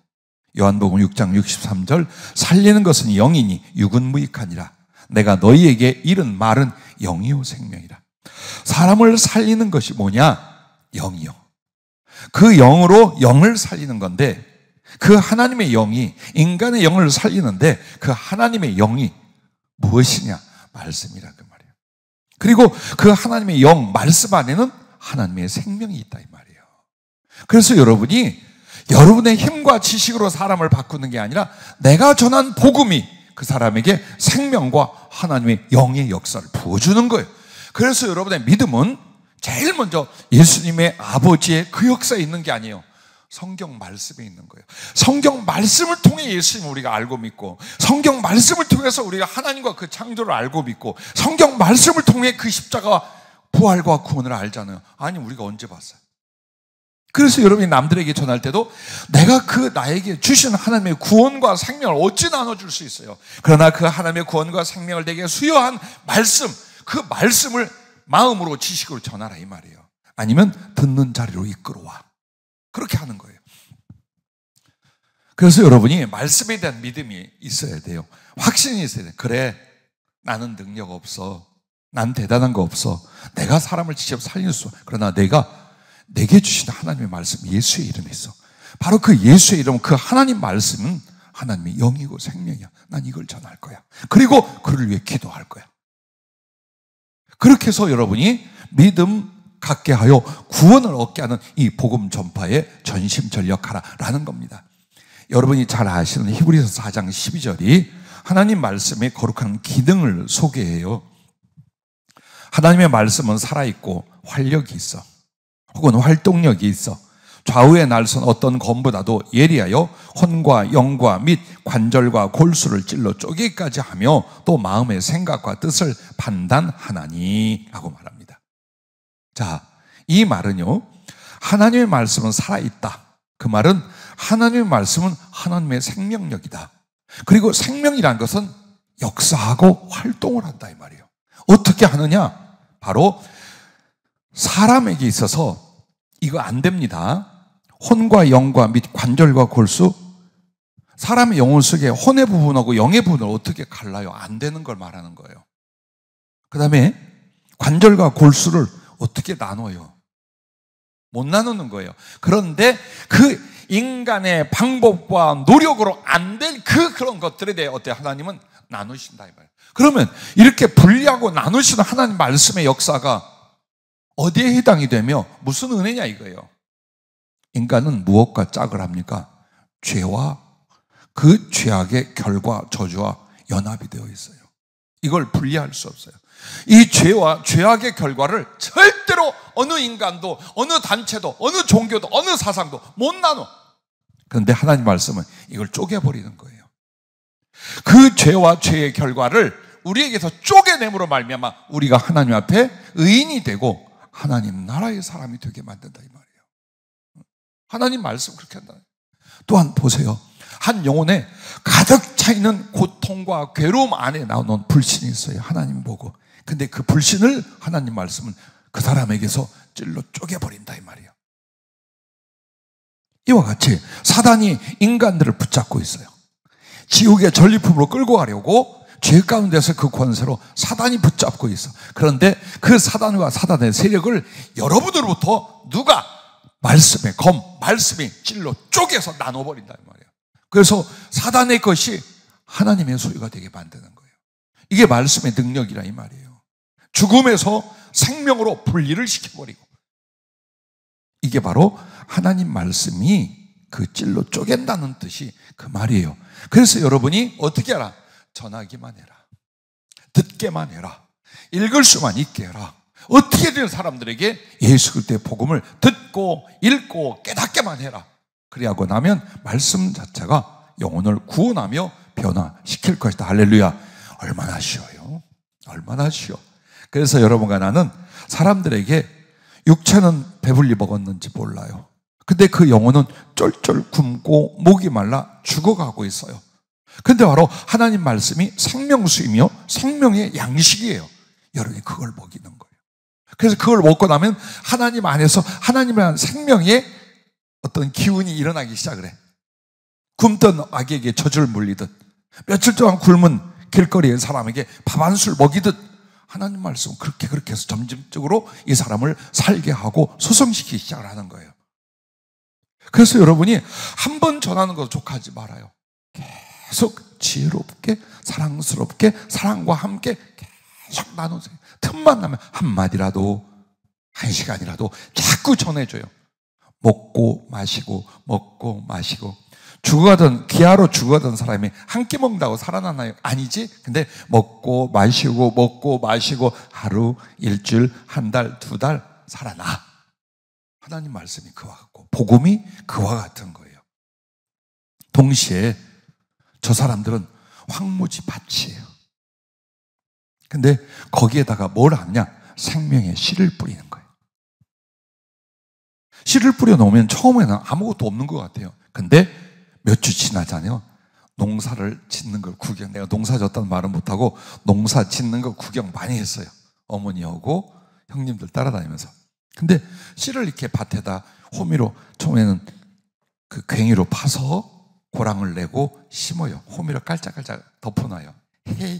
S1: 요한복음 6장 63절, 살리는 것은 영이니 육은 무익하니라. 내가 너희에게 이른 말은 영이요 생명이라. 사람을 살리는 것이 뭐냐? 영이요. 그 영으로 영을 살리는 건데, 그 하나님의 영이 인간의 영을 살리는데 그 하나님의 영이 무엇이냐? 말씀이란 그 말이에요. 그리고 그 하나님의 영, 말씀 안에는 하나님의 생명이 있다 이 말이에요. 그래서 여러분이 여러분의 힘과 지식으로 사람을 바꾸는 게 아니라 내가 전한 복음이 그 사람에게 생명과 하나님의 영의 역사를 부어주는 거예요. 그래서 여러분의 믿음은 제일 먼저 예수님의 아버지의 그 역사에 있는 게 아니에요. 성경 말씀에 있는 거예요. 성경 말씀을 통해 예수님을 우리가 알고 믿고, 성경 말씀을 통해서 우리가 하나님과 그 창조를 알고 믿고, 성경 말씀을 통해 그 십자가 부활과 구원을 알잖아요. 아니, 우리가 언제 봤어요? 그래서 여러분이 남들에게 전할 때도 내가 그 나에게 주신 하나님의 구원과 생명을 어찌 나눠줄 수 있어요? 그러나 그 하나님의 구원과 생명을 내게 수여한 말씀, 그 말씀을 마음으로 지식으로 전하라 이 말이에요. 아니면 듣는 자리로 이끌어와. 그렇게 하는 거예요. 그래서 여러분이 말씀에 대한 믿음이 있어야 돼요. 확신이 있어야 돼요. 그래, 나는 능력 없어. 난 대단한 거 없어. 내가 사람을 직접 살릴 수 없어. 그러나 내게 주신 하나님의 말씀, 예수의 이름이 있어. 바로 그 예수의 이름, 그 하나님 말씀은 하나님의 영이고 생명이야. 난 이걸 전할 거야. 그리고 그를 위해 기도할 거야. 그렇게 해서 여러분이 믿음 갖게 하여 구원을 얻게 하는 이 복음 전파에 전심전력하라라는 겁니다. 여러분이 잘 아시는 히브리서 4장 12절이 하나님 말씀의 거룩한 기능을 소개해요. 하나님의 말씀은 살아있고 활력이 있어. 혹은 활동력이 있어. 좌우의 날선 어떤 검보다도 예리하여 혼과 영과 및 관절과 골수를 찔러 쪼개기까지 하며 또 마음의 생각과 뜻을 판단하나니 라고 말합니다. 자, 이 말은요, 하나님의 말씀은 살아있다. 그 말은 하나님의 말씀은 하나님의 생명력이다. 그리고 생명이란 것은 역사하고 활동을 한다 이 말이에요. 어떻게 하느냐? 바로 사람에게 있어서 이거 안 됩니다. 혼과 영과 및 관절과 골수, 사람의 영혼 속에 혼의 부분하고 영의 부분을 어떻게 갈라요? 안 되는 걸 말하는 거예요. 그 다음에 관절과 골수를 어떻게 나눠요? 못 나누는 거예요. 그런데 그 인간의 방법과 노력으로 안 될 그런 것들에 대해 어때? 하나님은 나누신다 이 말이에요. 그러면 이렇게 분리하고 나누시는 하나님 말씀의 역사가 어디에 해당이 되며 무슨 은혜냐 이거예요. 인간은 무엇과 짝을 합니까? 죄와 그 죄악의 결과 저주와 연합이 되어 있어요. 이걸 분리할 수 없어요. 이 죄와 죄악의 결과를 절대로 어느 인간도 어느 단체도 어느 종교도 어느 사상도 못 나눠. 그런데 하나님 말씀은 이걸 쪼개버리는 거예요. 그 죄와 죄의 결과를 우리에게서 쪼개냄으로 말미암아 우리가 하나님 앞에 의인이 되고 하나님 나라의 사람이 되게 만든다 이 말이에요. 하나님 말씀 그렇게 한다. 또한 보세요. 한 영혼에 가득 차 있는 고통과 괴로움 안에 나오는 불신이 있어요. 하나님 보고. 근데 그 불신을 하나님 말씀은 그 사람에게서 찔러 쪼개버린다 이 말이에요. 이와 같이 사단이 인간들을 붙잡고 있어요. 지옥의 전리품으로 끌고 가려고 죄 가운데서 그 권세로 사단이 붙잡고 있어. 그런데 그 사단과 사단의 세력을 여러분으로부터 누가 말씀의 말씀이 찔러 쪼개서 나눠버린다 이 말이에요. 그래서 사단의 것이 하나님의 소유가 되게 만드는 거예요. 이게 말씀의 능력이라 이 말이에요. 죽음에서 생명으로 분리를 시켜버리고, 이게 바로 하나님 말씀이 그 찔러 쪼갠다는 뜻이 그 말이에요. 그래서 여러분이 어떻게 하라? 전하기만 해라. 듣게만 해라. 읽을 수만 있게 해라. 어떻게든 사람들에게 예수 그리스도의 복음을 듣고 읽고 깨닫게만 해라. 그리하고 나면 말씀 자체가 영혼을 구원하며 변화시킬 것이다. 할렐루야. 얼마나 쉬워요. 얼마나 쉬워. 그래서 여러분과 나는 사람들에게 육체는 배불리 먹었는지 몰라요. 근데 그 영혼은 쫄쫄 굶고 목이 말라 죽어가고 있어요. 근데 바로 하나님 말씀이 생명수이며 생명의 양식이에요. 여러분이 그걸 먹이는 거예요. 그래서 그걸 먹고 나면 하나님 안에서 하나님이라는 생명의 어떤 기운이 일어나기 시작을 해. 굶던 아기에게 젖을 물리듯, 며칠 동안 굶은 길거리의 사람에게 밥 한 술 먹이듯 하나님 말씀은 그렇게 해서 점진적으로 이 사람을 살게 하고 소성시키기 시작을 하는 거예요. 그래서 여러분이 한 번 전하는 것도 족하지 말아요. 계속 지혜롭게 사랑스럽게 사랑과 함께 계속 나누세요. 틈만 나면 한마디라도 한 시간이라도 자꾸 전해줘요. 먹고 마시고 먹고 마시고. 죽어가던 기아로 죽어가던 사람이 한 끼 먹는다고 살아나나요? 아니지. 근데 먹고 마시고 하루, 일주일, 한 달, 두 달 살아나. 하나님 말씀이 그와 같고 복음이 그와 같은 거예요. 동시에 저 사람들은 황무지 밭이에요. 근데 거기에다가 뭘 하느냐? 생명의 씨를 뿌리는 거예요. 씨를 뿌려놓으면 처음에는 아무것도 없는 것 같아요. 근데 몇 주 지나잖아요. 농사를 짓는 걸 구경, 내가 농사 졌다는 말은 못하고 농사 짓는 거 구경 많이 했어요. 어머니하고 형님들 따라다니면서. 근데 씨를 이렇게 밭에다 호미로 처음에는 그 괭이로 파서 고랑을 내고 심어요. 호미로 깔짝깔짝 덮어놔요.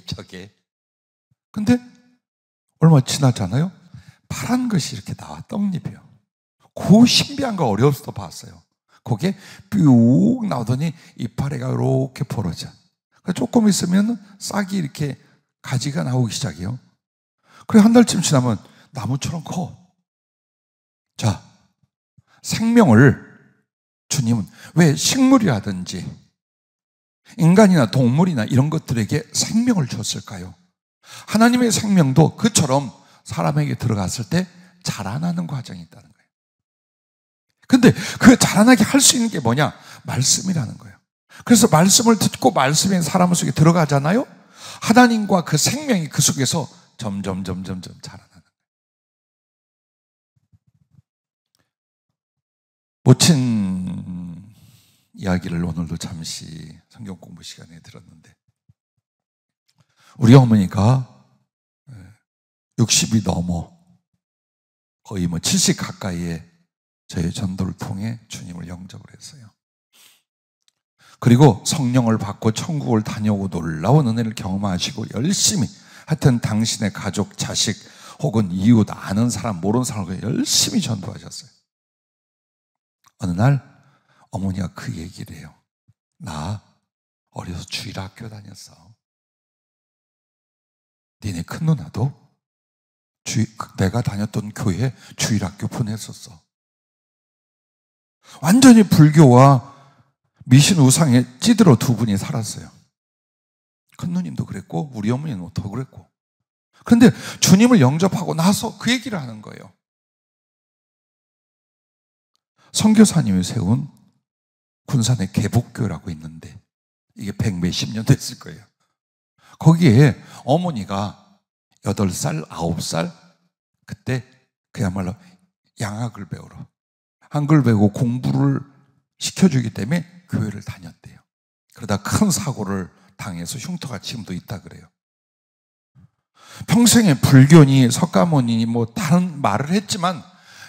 S1: 저게. 근데 얼마 지나잖아요. 파란 것이 이렇게 나와. 떡잎이요. 그 신비한 거 어려워서 봤어요. 거기에 뿅 나오더니 이파리가 이렇게 벌어져. 조금 있으면 싹이 이렇게 가지가 나오기 시작해요. 그래 한 달쯤 지나면 나무처럼 커. 자, 생명을 주님은 왜 식물이라든지 인간이나 동물이나 이런 것들에게 생명을 줬을까요? 하나님의 생명도 그처럼 사람에게 들어갔을 때 자라나는 과정이 있다는 거예요. 근데 그 자라나게 할 수 있는 게 뭐냐? 말씀이라는 거예요. 그래서 말씀을 듣고 말씀이 사람 속에 들어가잖아요. 하나님과 그 생명이 그 속에서 점점 자라나는 거예요. 모친 이야기를 오늘도 잠시 성경 공부 시간에 들었는데, 우리 어머니가 60이 넘어 거의 70 가까이에 저희 전도를 통해 주님을 영접을 했어요. 그리고 성령을 받고 천국을 다녀오고 놀라운 은혜를 경험하시고 열심히, 하여튼 당신의 가족, 자식 혹은 이웃, 아는 사람, 모르는 사람과 열심히 전도하셨어요. 어느 날 어머니가 그 얘기를 해요. 나 어려서 주일학교 다녔어. 니네 큰 누나도 내가 다녔던 교회에 주일학교 보냈었어. 완전히 불교와 미신 우상에 찌들어 두 분이 살았어요. 큰 누님도 그랬고 우리 어머니는 더 그랬고. 그런데 주님을 영접하고 나서 그 얘기를 하는 거예요. 선교사님이 세운 군산의 개복교라고 있는데 이게 100몇십 년 됐을 거예요. 거기에 어머니가 8살, 9살 그때 그야말로 양학을 배우러, 한글 배우고 공부를 시켜주기 때문에 교회를 다녔대요. 그러다 큰 사고를 당해서 흉터가 지금도 있다 그래요. 평생에 불교니 석가모니니 다른 말을 했지만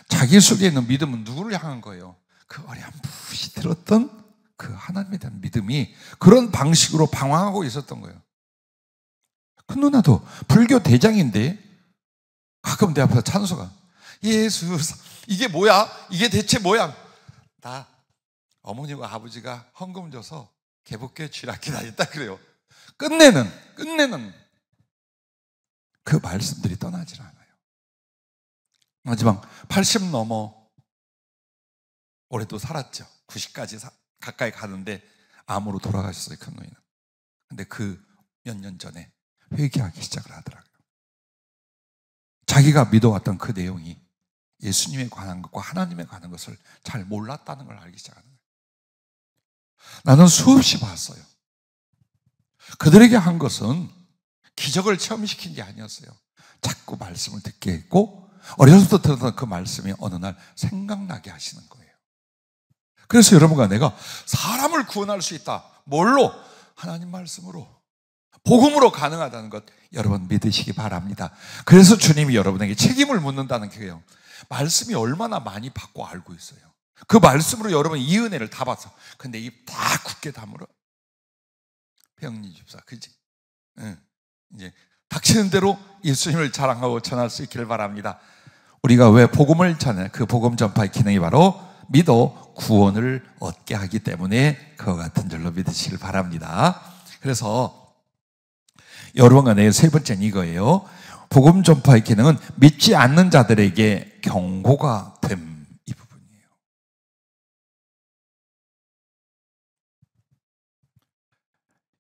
S1: 자기 속에 있는 믿음은 누구를 향한 거예요? 그 어렴풋이 들었던 그 하나님에 대한 믿음이 그런 방식으로 방황하고 있었던 거예요. 큰 누나도 불교 대장인데 가끔 내 앞에서 찬송가, 예수, 이게 뭐야? 이게 대체 뭐야? 나 어머니와 아버지가 헌금 줘서 개복교회 주일학교 다녔다 그래요. 끝내는 그 말씀들이 떠나질 않아요. 마지막 80 넘어 올해도 살았죠. 90까지 가까이 가는데 암으로 돌아가셨어요, 큰 누이는. 근데 그 몇 년 전에 회개하기 시작을 하더라고요. 자기가 믿어왔던 그 내용이 예수님에 관한 것과 하나님에 관한 것을 잘 몰랐다는 걸 알기 시작하는 거예요. 나는 수없이 봤어요. 그들에게 한 것은 기적을 체험시킨 게 아니었어요. 자꾸 말씀을 듣게 했고 어렸을 때 들었던 그 말씀이 어느 날 생각나게 하시는 거예요. 그래서 여러분과 내가 사람을 구원할 수 있다. 뭘로? 하나님 말씀으로, 복음으로 가능하다는 것 여러분 믿으시기 바랍니다. 그래서 주님이 여러분에게 책임을 묻는다는 거예요. 말씀이 얼마나 많이 받고 알고 있어요. 그 말씀으로 여러분 이 은혜를 다 봤어. 근데 입 다 굳게 다물어. 배영리 집사, 그지? 응. 이제 닥치는 대로 예수님을 자랑하고 전할 수 있기를 바랍니다. 우리가 왜 복음을 전해? 그 복음 전파의 기능이 바로 믿어 구원을 얻게 하기 때문에 그와 같은 줄로 믿으시길 바랍니다. 그래서 여러분과 내 세 번째는 이거예요. 복음 전파의 기능은 믿지 않는 자들에게 경고가 됨, 이 부분이에요.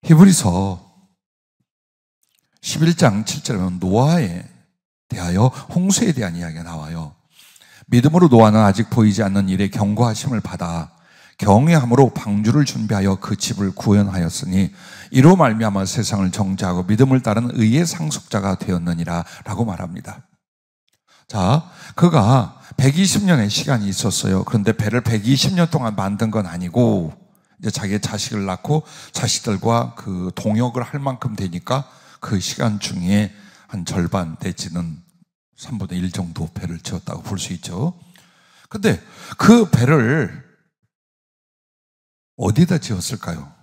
S1: 히브리서 11장 7절에 보면 노아에 대하여 홍수에 대한 이야기가 나와요. 믿음으로 노아는 아직 보이지 않는 일에 경고하심을 받아 경외함으로 방주를 준비하여 그 집을 구원하였으니 이로 말미암아 세상을 정죄하고 믿음을 따른 의의 상속자가 되었느니라 라고 말합니다. 자, 그가 120년의 시간이 있었어요. 그런데 배를 120년 동안 만든 건 아니고 이제 자기의 자식을 낳고 자식들과 그 동역을 할 만큼 되니까 그 시간 중에 한 절반 내지는 3분의 1 정도 배를 지었다고 볼 수 있죠. 근데 그 배를 어디다 지었을까요?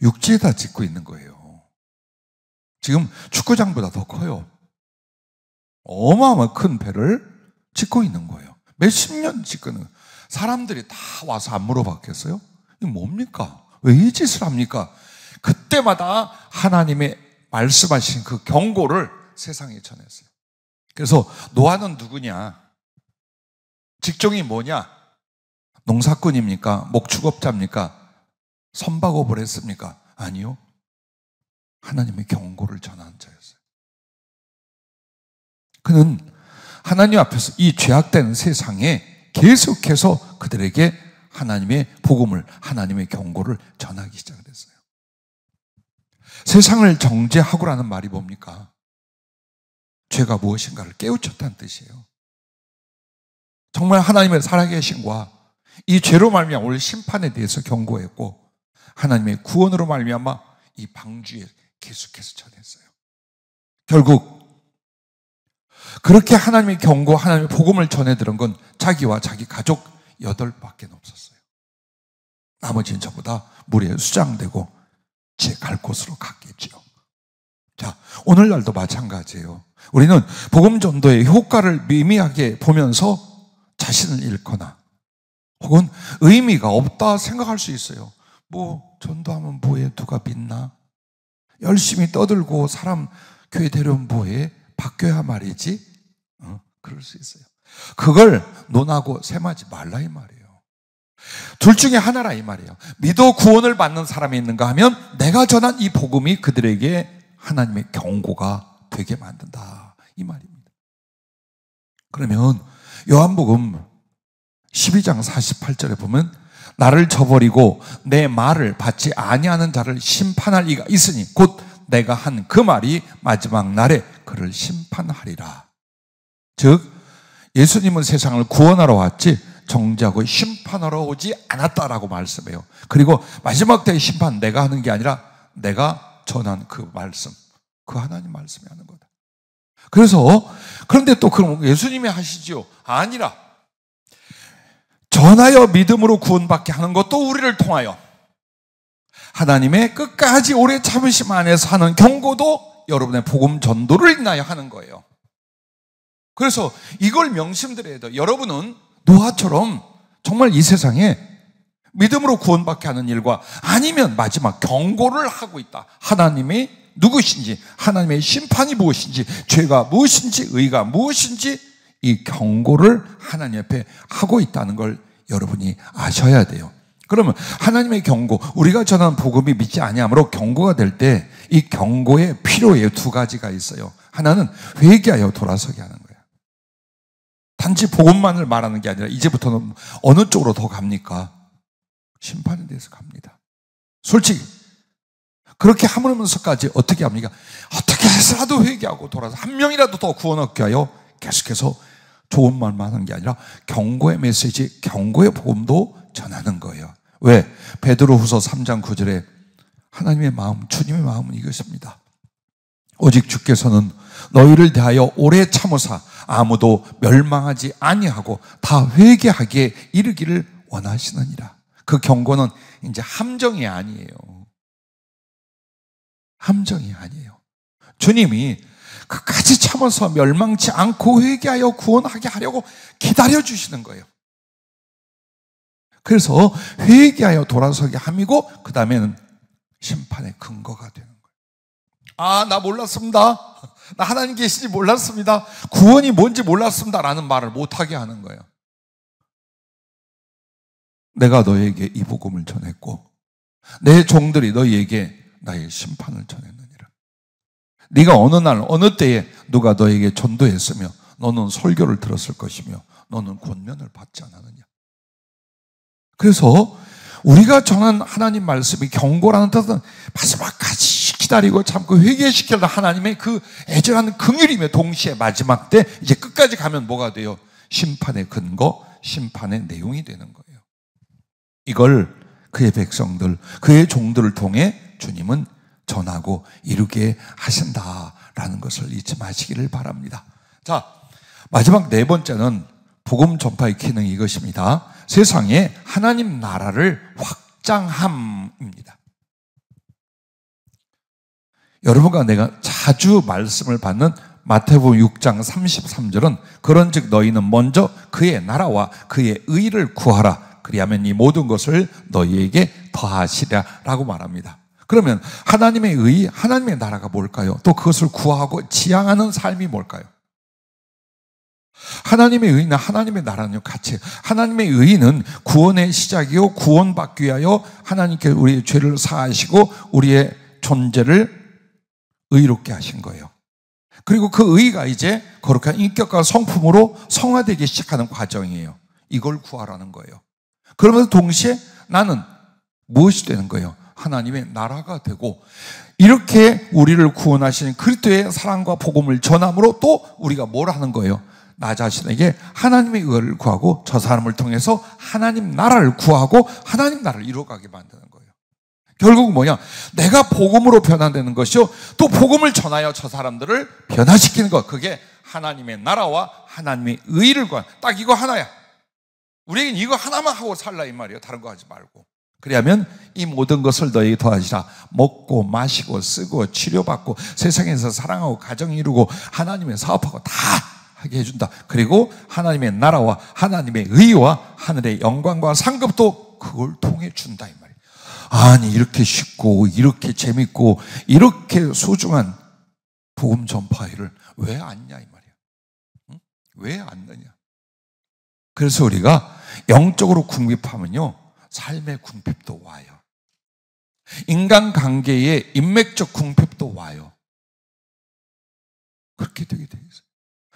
S1: 육지에다 짓고 있는 거예요. 지금 축구장보다 더 커요. 어마어마한 큰 배를 짓고 있는 거예요. 몇십 년 짓고 있는 거예요. 사람들이 다 와서 안 물어봤겠어요? 이게 뭡니까? 왜 이 짓을 합니까? 그때마다 하나님의 말씀하신 그 경고를 세상에 전했어요. 그래서 노아는 누구냐? 직종이 뭐냐? 농사꾼입니까? 목축업자입니까? 선박업을 했습니까? 아니요. 하나님의 경고를 전하는 자였어요. 그는 하나님 앞에서 이 죄악된 세상에 계속해서 그들에게 하나님의 복음을, 하나님의 경고를 전하기 시작했어요. 세상을 정죄하고라는 말이 뭡니까? 죄가 무엇인가를 깨우쳤다는 뜻이에요. 정말 하나님의 살아계신과 이 죄로 말미암아 올 심판에 대해서 경고했고, 하나님의 구원으로 말미암아 이 방주에 계속해서 전했어요. 결국 그렇게 하나님의 경고, 하나님의 복음을 전해들은 건 자기와 자기 가족 8밖에 없었어요. 나머지는 전부 다 물에 수장되고 제 갈 곳으로 갔겠죠. 자, 오늘날도 마찬가지예요. 우리는 복음 전도의 효과를 미미하게 보면서 자신을 잃거나 혹은 의미가 없다 생각할 수 있어요. 뭐 전도하면 뭐해? 누가 믿나? 열심히 떠들고 사람 교회 데려오면 뭐해? 바뀌어야 말이지. 그럴 수 있어요. 그걸 논하고 셈하지 말라 이 말이에요. 둘 중에 하나라 이 말이에요. 믿어 구원을 받는 사람이 있는가 하면 내가 전한 이 복음이 그들에게 하나님의 경고가 되게 만든다 이 말입니다. 그러면 요한복음 12장 48절에 보면 나를 저버리고 내 말을 받지 아니하는 자를 심판할 이가 있으니 곧 내가 한 그 말이 마지막 날에 그를 심판하리라. 즉 예수님은 세상을 구원하러 왔지 정죄하고 심판하러 오지 않았다라고 말씀해요. 그리고 마지막 때의 심판 내가 하는 게 아니라 내가 전한 그 말씀, 그 하나님 말씀이 하는 거다. 그래서 그런데 또 그럼 예수님이 하시죠? 아니라 전하여 믿음으로 구원받게 하는 것도 우리를 통하여 하나님의 끝까지 오래 참으심 안에서 하는 경고도 여러분의 복음 전도를 인하여 하는 거예요. 그래서 이걸 명심드려야 돼요. 여러분은 노아처럼 정말 이 세상에 믿음으로 구원받게 하는 일과 아니면 마지막 경고를 하고 있다. 하나님이 누구신지, 하나님의 심판이 무엇인지, 죄가 무엇인지, 의가 무엇인지 이 경고를 하나님 앞에 하고 있다는 걸 여러분이 아셔야 돼요. 그러면 하나님의 경고, 우리가 전하는 복음이 믿지 아니함으로 경고가 될 때 이 경고의 필요에 2가지가 있어요. 하나는 회개하여 돌아서게 하는 거예요. 단지 복음만을 말하는 게 아니라 이제부터는 어느 쪽으로 더 갑니까? 심판에 대해서 갑니다. 솔직히 그렇게 하면서까지 어떻게 합니까? 어떻게 해서라도 회개하고 돌아서 한 명이라도 더 구원 얻게 하여 계속해서 좋은 말만 하는 게 아니라 경고의 메시지, 경고의 복음도 전하는 거예요. 왜? 베드로후서 3장 9절에 하나님의 마음, 주님의 마음은 이것입니다. 오직 주께서는 너희를 대하여 오래 참으사 아무도 멸망하지 아니하고 다 회개하게 이르기를 원하시느니라. 그 경고는 이제 함정이 아니에요. 함정이 아니에요. 주님이 끝까지 참아서 멸망치 않고 회개하여 구원하게 하려고 기다려주시는 거예요. 그래서 회개하여 돌아서게 함이고 그 다음에는 심판의 근거가 되는 거예요. 아, 나 몰랐습니다. 나 하나님 계신지 몰랐습니다. 구원이 뭔지 몰랐습니다 라는 말을 못하게 하는 거예요. 내가 너에게 이 복음을 전했고 내 종들이 너희에게 나의 심판을 전했느니라. 네가 어느 날 어느 때에 누가 너에게 전도했으며 너는 설교를 들었을 것이며 너는 권면을 받지 않았느냐. 그래서 우리가 전한 하나님 말씀이 경고라는 뜻은 마지막까지 기다리고 참고 회개시키는 하나님의 그 애절한 긍휼이며 동시에 마지막 때 이제 끝까지 가면 뭐가 돼요? 심판의 근거, 심판의 내용이 되는 거예요. 이걸 그의 백성들, 그의 종들을 통해 주님은 전하고 이루게 하신다라는 것을 잊지 마시기를 바랍니다. 자, 마지막 4번째는 복음 전파의 기능이 이것입니다. 세상에 하나님 나라를 확장함입니다. 여러분과 내가 자주 말씀을 받는 마태복음 6장 33절은 그런즉 너희는 먼저 그의 나라와 그의 의를 구하라. 그리하면 이 모든 것을 너희에게 더하시리라 라고 말합니다. 그러면 하나님의 의, 하나님의 나라가 뭘까요? 또 그것을 구하고 지향하는 삶이 뭘까요? 하나님의 의는 하나님의 나라는요 같이 하나님의 의는 구원의 시작이요 구원받기 위하여 하나님께 우리의 죄를 사하시고 우리의 존재를 의롭게 하신 거예요. 그리고 그 의가 이제 거룩한 인격과 성품으로 성화되기 시작하는 과정이에요. 이걸 구하라는 거예요. 그러면서 동시에 나는 무엇이 되는 거예요? 하나님의 나라가 되고 이렇게 우리를 구원하신 그리스도의 사랑과 복음을 전함으로 또 우리가 뭘 하는 거예요? 나 자신에게 하나님의 의를 구하고 저 사람을 통해서 하나님 나라를 구하고 하나님 나라를 이루어가게 만드는 거예요. 결국 뭐냐? 내가 복음으로 변화되는 것이요 또 복음을 전하여 저 사람들을 변화시키는 것. 그게 하나님의 나라와 하나님의 의를 구하는 딱 이거 하나야. 우리에겐 이거 하나만 하고 살라 이 말이에요. 다른 거 하지 말고. 그리하면 이 모든 것을 너에게 더하시라. 먹고 마시고 쓰고 치료받고 세상에서 사랑하고 가정 이루고 하나님의 사업하고 다 하게 해준다. 그리고 하나님의 나라와 하나님의 의와 하늘의 영광과 상급도 그걸 통해 준다 이 말이에요. 아니 이렇게 쉽고 이렇게 재밌고 이렇게 소중한 복음 전파회를 왜 안냐 이 말이에요. 응? 왜 안 넣냐. 그래서 우리가 영적으로 궁핍하면요 삶의 궁핍도 와요. 인간관계의 인맥적 궁핍도 와요. 그렇게 되게 돼 있어요.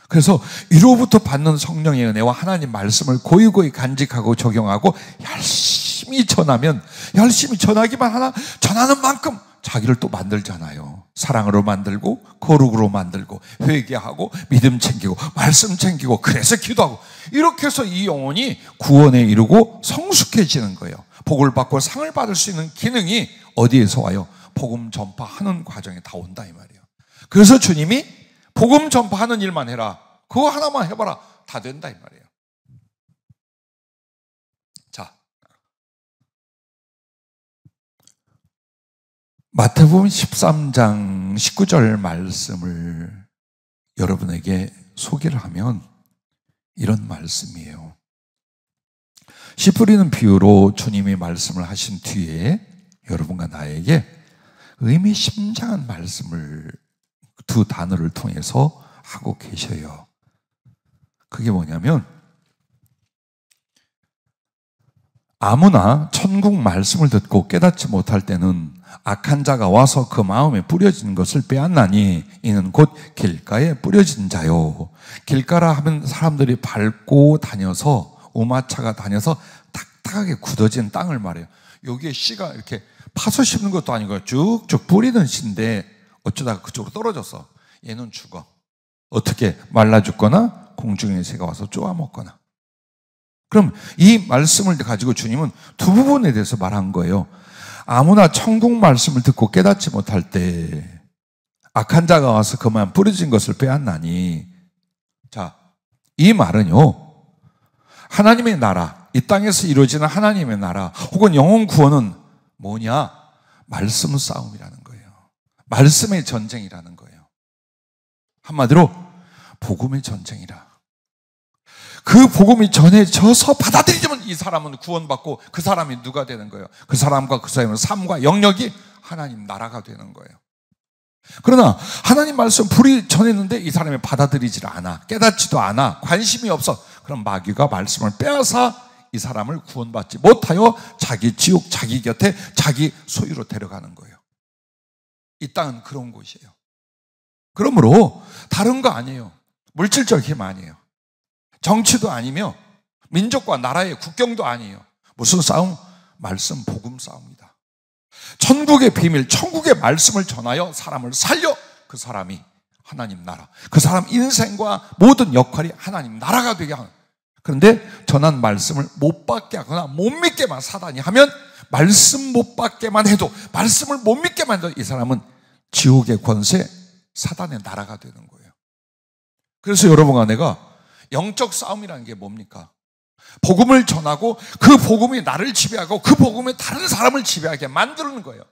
S1: 그래서 위로부터 받는 성령의 은혜와 하나님 말씀을 고이고이 간직하고 적용하고 열심히 전하면 열심히 전하기만 하나 전하는 만큼 자기를 또 만들잖아요. 사랑으로 만들고 거룩으로 만들고 회개하고 믿음 챙기고 말씀 챙기고 그래서 기도하고 이렇게 해서 이 영혼이 구원에 이르고 성숙해지는 거예요. 복을 받고 상을 받을 수 있는 기능이 어디에서 와요? 복음 전파하는 과정에 다 온다 이 말이에요. 그래서 주님이 복음 전파하는 일만 해라. 그거 하나만 해봐라. 다 된다 이 말이에요. 자, 마태복음 13장 19절 말씀을 여러분에게 소개를 하면 이런 말씀이에요. 씨 뿌리는 비유로 주님이 말씀을 하신 뒤에 여러분과 나에게 의미심장한 말씀을 두 단어를 통해서 하고 계셔요. 그게 뭐냐면 아무나 천국 말씀을 듣고 깨닫지 못할 때는 악한 자가 와서 그 마음에 뿌려진 것을 빼앗나니 이는 곧 길가에 뿌려진 자요. 길가라 하면 사람들이 밟고 다녀서 우마차가 다녀서 딱딱하게 굳어진 땅을 말해요. 여기에 씨가 이렇게 파서 심는 것도 아니고 쭉쭉 뿌리는 씨인데 어쩌다가 그쪽으로 떨어졌어. 얘는 죽어. 어떻게? 말라 죽거나 공중의 새가 와서 쪼아먹거나. 그럼 이 말씀을 가지고 주님은 두 부분에 대해서 말한 거예요. 아무나 천국 말씀을 듣고 깨닫지 못할 때 악한 자가 와서 그만 뿌려진 것을 빼앗나니. 자, 이 말은요 하나님의 나라, 이 땅에서 이루어지는 하나님의 나라 혹은 영혼 구원은 뭐냐? 말씀 싸움이라는 거예요. 말씀의 전쟁이라는 거예요. 한마디로 복음의 전쟁이라. 그 복음이 전해져서 받아들이지만 이 사람은 구원받고 그 사람이 누가 되는 거예요? 그 사람과 그 사람의 삶과 영역이 하나님 나라가 되는 거예요. 그러나 하나님 말씀 불이 전했는데 이 사람이 받아들이질 않아. 깨닫지도 않아. 관심이 없어. 그럼 마귀가 말씀을 빼앗아 이 사람을 구원받지 못하여 자기 지옥, 자기 곁에 자기 소유로 데려가는 거예요. 이 땅은 그런 곳이에요. 그러므로 다른 거 아니에요. 물질적 힘 아니에요. 정치도 아니며 민족과 나라의 국경도 아니에요. 무슨 싸움? 말씀, 복음 싸움이다. 천국의 비밀, 천국의 말씀을 전하여 사람을 살려 그 사람이 하나님 나라, 그 사람 인생과 모든 역할이 하나님 나라가 되게 하는. 그런데 전한 말씀을 못 받게 하거나 못 믿게만 사단이 하면 말씀 못 받게만 해도 말씀을 못 믿게만 해도 이 사람은 지옥의 권세, 사단의 나라가 되는 거예요. 그래서 여러분과 내가 영적 싸움이라는 게 뭡니까? 복음을 전하고 그 복음이 나를 지배하고 그 복음이 다른 사람을 지배하게 만드는 거예요.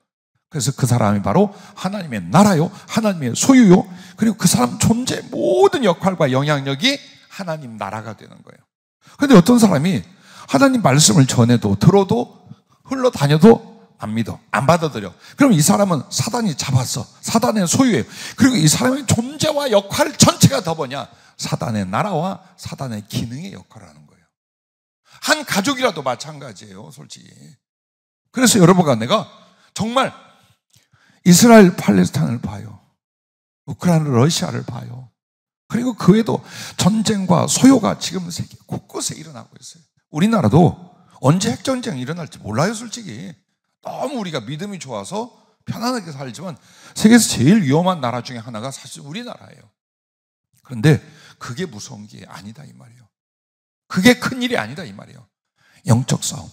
S1: 그래서 그 사람이 바로 하나님의 나라요, 하나님의 소유요, 그리고 그 사람 존재 모든 역할과 영향력이 하나님 나라가 되는 거예요. 그런데 어떤 사람이 하나님 말씀을 전해도 들어도 흘러다녀도 안 믿어, 안 받아들여. 그럼 이 사람은 사단이 잡았어. 사단의 소유예요. 그리고 이 사람의 존재와 역할 전체가 더 뭐냐? 사단의 나라와 사단의 기능의 역할을 하는 거예요. 한 가족이라도 마찬가지예요, 솔직히. 그래서 여러분과 내가 정말 이스라엘 팔레스타인을 봐요. 우크라이나 러시아를 봐요. 그리고 그 외에도 전쟁과 소요가 지금 세계 곳곳에 일어나고 있어요. 우리나라도 언제 핵전쟁이 일어날지 몰라요, 솔직히. 너무 우리가 믿음이 좋아서 편안하게 살지만 세계에서 제일 위험한 나라 중에 하나가 사실 우리나라예요. 그런데 그게 무서운 게 아니다 이 말이에요. 그게 큰일이 아니다 이 말이에요. 영적 싸움,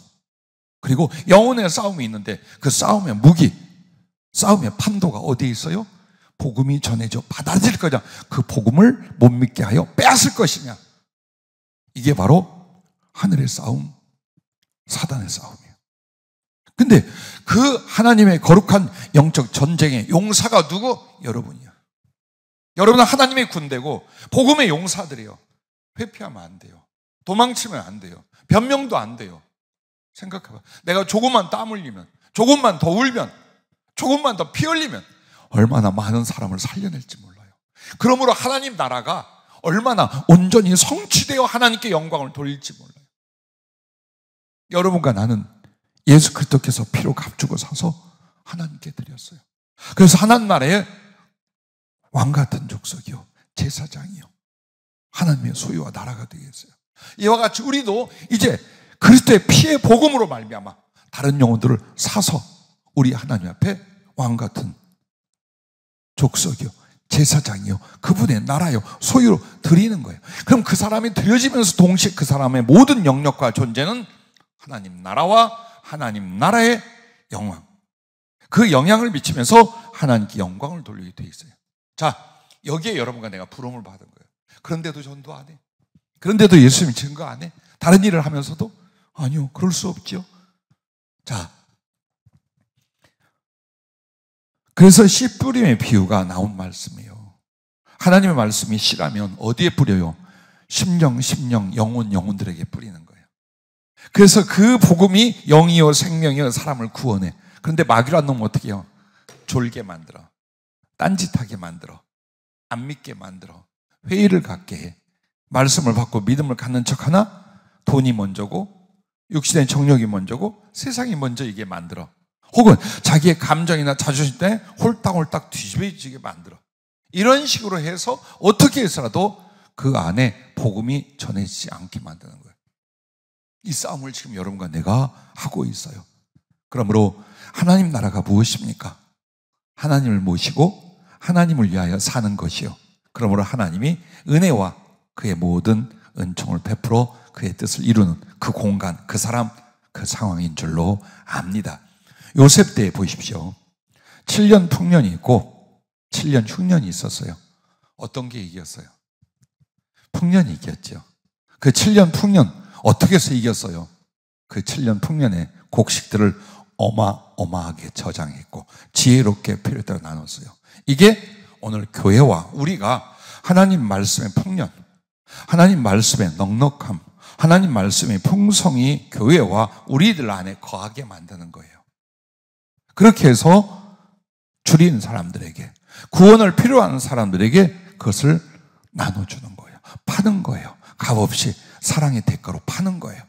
S1: 그리고 영혼의 싸움이 있는데 그 싸움의 무기, 싸움의 판도가 어디에 있어요? 복음이 전해져 받아들일 거냐, 그 복음을 못 믿게 하여 빼앗을 것이냐. 이게 바로 하늘의 싸움, 사단의 싸움이에요. 근데 그 하나님의 거룩한 영적 전쟁의 용사가 누구? 여러분이야. 여러분은 하나님의 군대고 복음의 용사들이에요. 회피하면 안 돼요. 도망치면 안 돼요. 변명도 안 돼요. 생각해봐. 내가 조금만 땀 흘리면, 조금만 더 울면, 조금만 더 피 흘리면 얼마나 많은 사람을 살려낼지 몰라요. 그러므로 하나님 나라가 얼마나 온전히 성취되어 하나님께 영광을 돌릴지 몰라요. 여러분과 나는 예수 그리스도께서 피로 값주고 사서 하나님께 드렸어요. 그래서 하나님 나라의 왕 같은 족속이요, 제사장이요, 하나님의 소유와 나라가 되겠어요. 이와 같이 우리도 이제 그리스도의 피의 복음으로 말미암아 다른 영혼들을 사서 우리 하나님 앞에 왕 같은 족속이요, 제사장이요, 그분의 나라요, 소유로 드리는 거예요. 그럼 그 사람이 드려지면서 동시에 그 사람의 모든 영역과 존재는 하나님 나라와 하나님 나라의 영광, 그 영향을 미치면서 하나님께 영광을 돌리게 돼 있어요. 자, 여기에 여러분과 내가 부름을 받은 거예요. 그런데도 전도 안 해? 그런데도 예수님 증거 안 해? 다른 일을 하면서도? 아니요, 그럴 수 없죠. 자, 그래서 씨 뿌림의 비유가 나온 말씀이에요. 하나님의 말씀이 씨라면 어디에 뿌려요? 심령, 영혼들에게 뿌리는 거예요. 그래서 그 복음이 영이요 생명이요 사람을 구원해. 그런데 마귀란 놈은 어떻게 해요? 졸게 만들어, 딴짓하게 만들어, 안 믿게 만들어, 회의를 갖게 해. 말씀을 받고 믿음을 갖는 척 하나 돈이 먼저고 육신의 정욕이 먼저고 세상이 먼저 이게 만들어. 혹은 자기의 감정이나 자존심 때문에 홀딱홀딱 뒤집어지게 만들어. 이런 식으로 해서 어떻게 해서라도 그 안에 복음이 전해지지 않게 만드는 거예요. 이 싸움을 지금 여러분과 내가 하고 있어요. 그러므로 하나님 나라가 무엇입니까? 하나님을 모시고 하나님을 위하여 사는 것이요. 그러므로 하나님이 은혜와 그의 모든 은총을 베풀어 그의 뜻을 이루는 그 공간, 그 사람, 그 상황인 줄로 압니다. 요셉 때 보십시오. 7년 풍년이 있고 7년 흉년이 있었어요. 어떤 게 이겼어요? 풍년이 이겼죠. 그 7년 풍년 어떻게 해서 이겼어요? 그 7년 풍년의 곡식들을 어마어마하게 저장했고 지혜롭게 필요에 따라 나눴어요. 이게 오늘 교회와 우리가 하나님 말씀의 풍년, 하나님 말씀의 넉넉함, 하나님 말씀의 풍성이 교회와 우리들 안에 거하게 만드는 거예요. 그렇게 해서 줄인 사람들에게, 구원을 필요한 사람들에게 그것을 나눠주는 거예요. 파는 거예요. 값없이 사랑의 대가로 파는 거예요.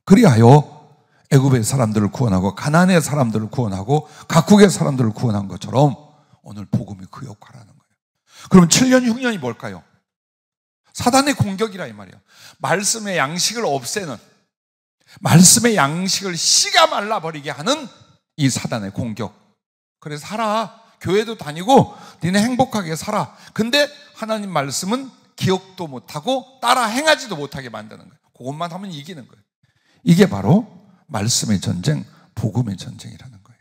S1: 그리하여 애굽의 사람들을 구원하고 가나안의 사람들을 구원하고 각국의 사람들을 구원한 것처럼 오늘 복음이 그 역할을 하는 거예요. 그럼 7년 흉년이 뭘까요? 사단의 공격이라 이 말이에요. 말씀의 양식을 없애는, 말씀의 양식을 씨가 말라버리게 하는 이 사단의 공격. 그래서 살아, 교회도 다니고 니네 행복하게 살아. 근데 하나님 말씀은 기억도 못하고 따라 행하지도 못하게 만드는 거예요. 그것만 하면 이기는 거예요. 이게 바로 말씀의 전쟁, 복음의 전쟁이라는 거예요.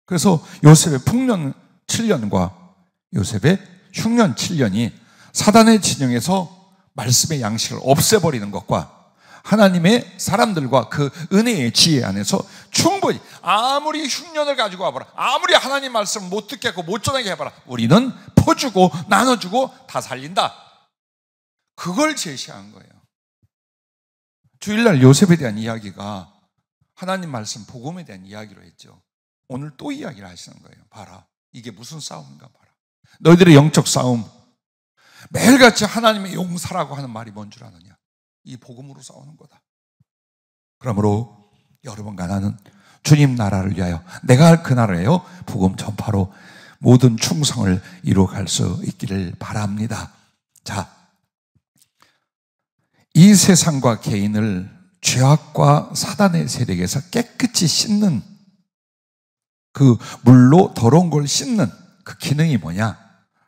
S1: 그래서 요셉의 풍년 7년과 요셉의 흉년 7년이 사단의 진영에서 말씀의 양식을 없애버리는 것과 하나님의 사람들과 그 은혜의 지혜 안에서 충분히 아무리 흉년을 가지고 와봐라, 아무리 하나님 말씀을 못 듣게 하고 못 전하게 해봐라, 우리는 퍼주고 나눠주고 다 살린다. 그걸 제시한 거예요. 주일날 요셉에 대한 이야기가 하나님 말씀 복음에 대한 이야기로 했죠. 오늘 또 이야기를 하시는 거예요. 봐라, 이게 무슨 싸움인가 봐라. 너희들의 영적 싸움, 매일같이 하나님의 용사라고 하는 말이 뭔 줄 아느냐? 이 복음으로 싸우는 거다. 그러므로 여러분과 나는 주님 나라를 위하여 내가 할 그 나라예요. 복음 전파로 모든 충성을 이루어갈 수 있기를 바랍니다. 자, 이 세상과 개인을 죄악과 사단의 세력에서 깨끗이 씻는 그 물로 더러운 걸 씻는 그 기능이 뭐냐?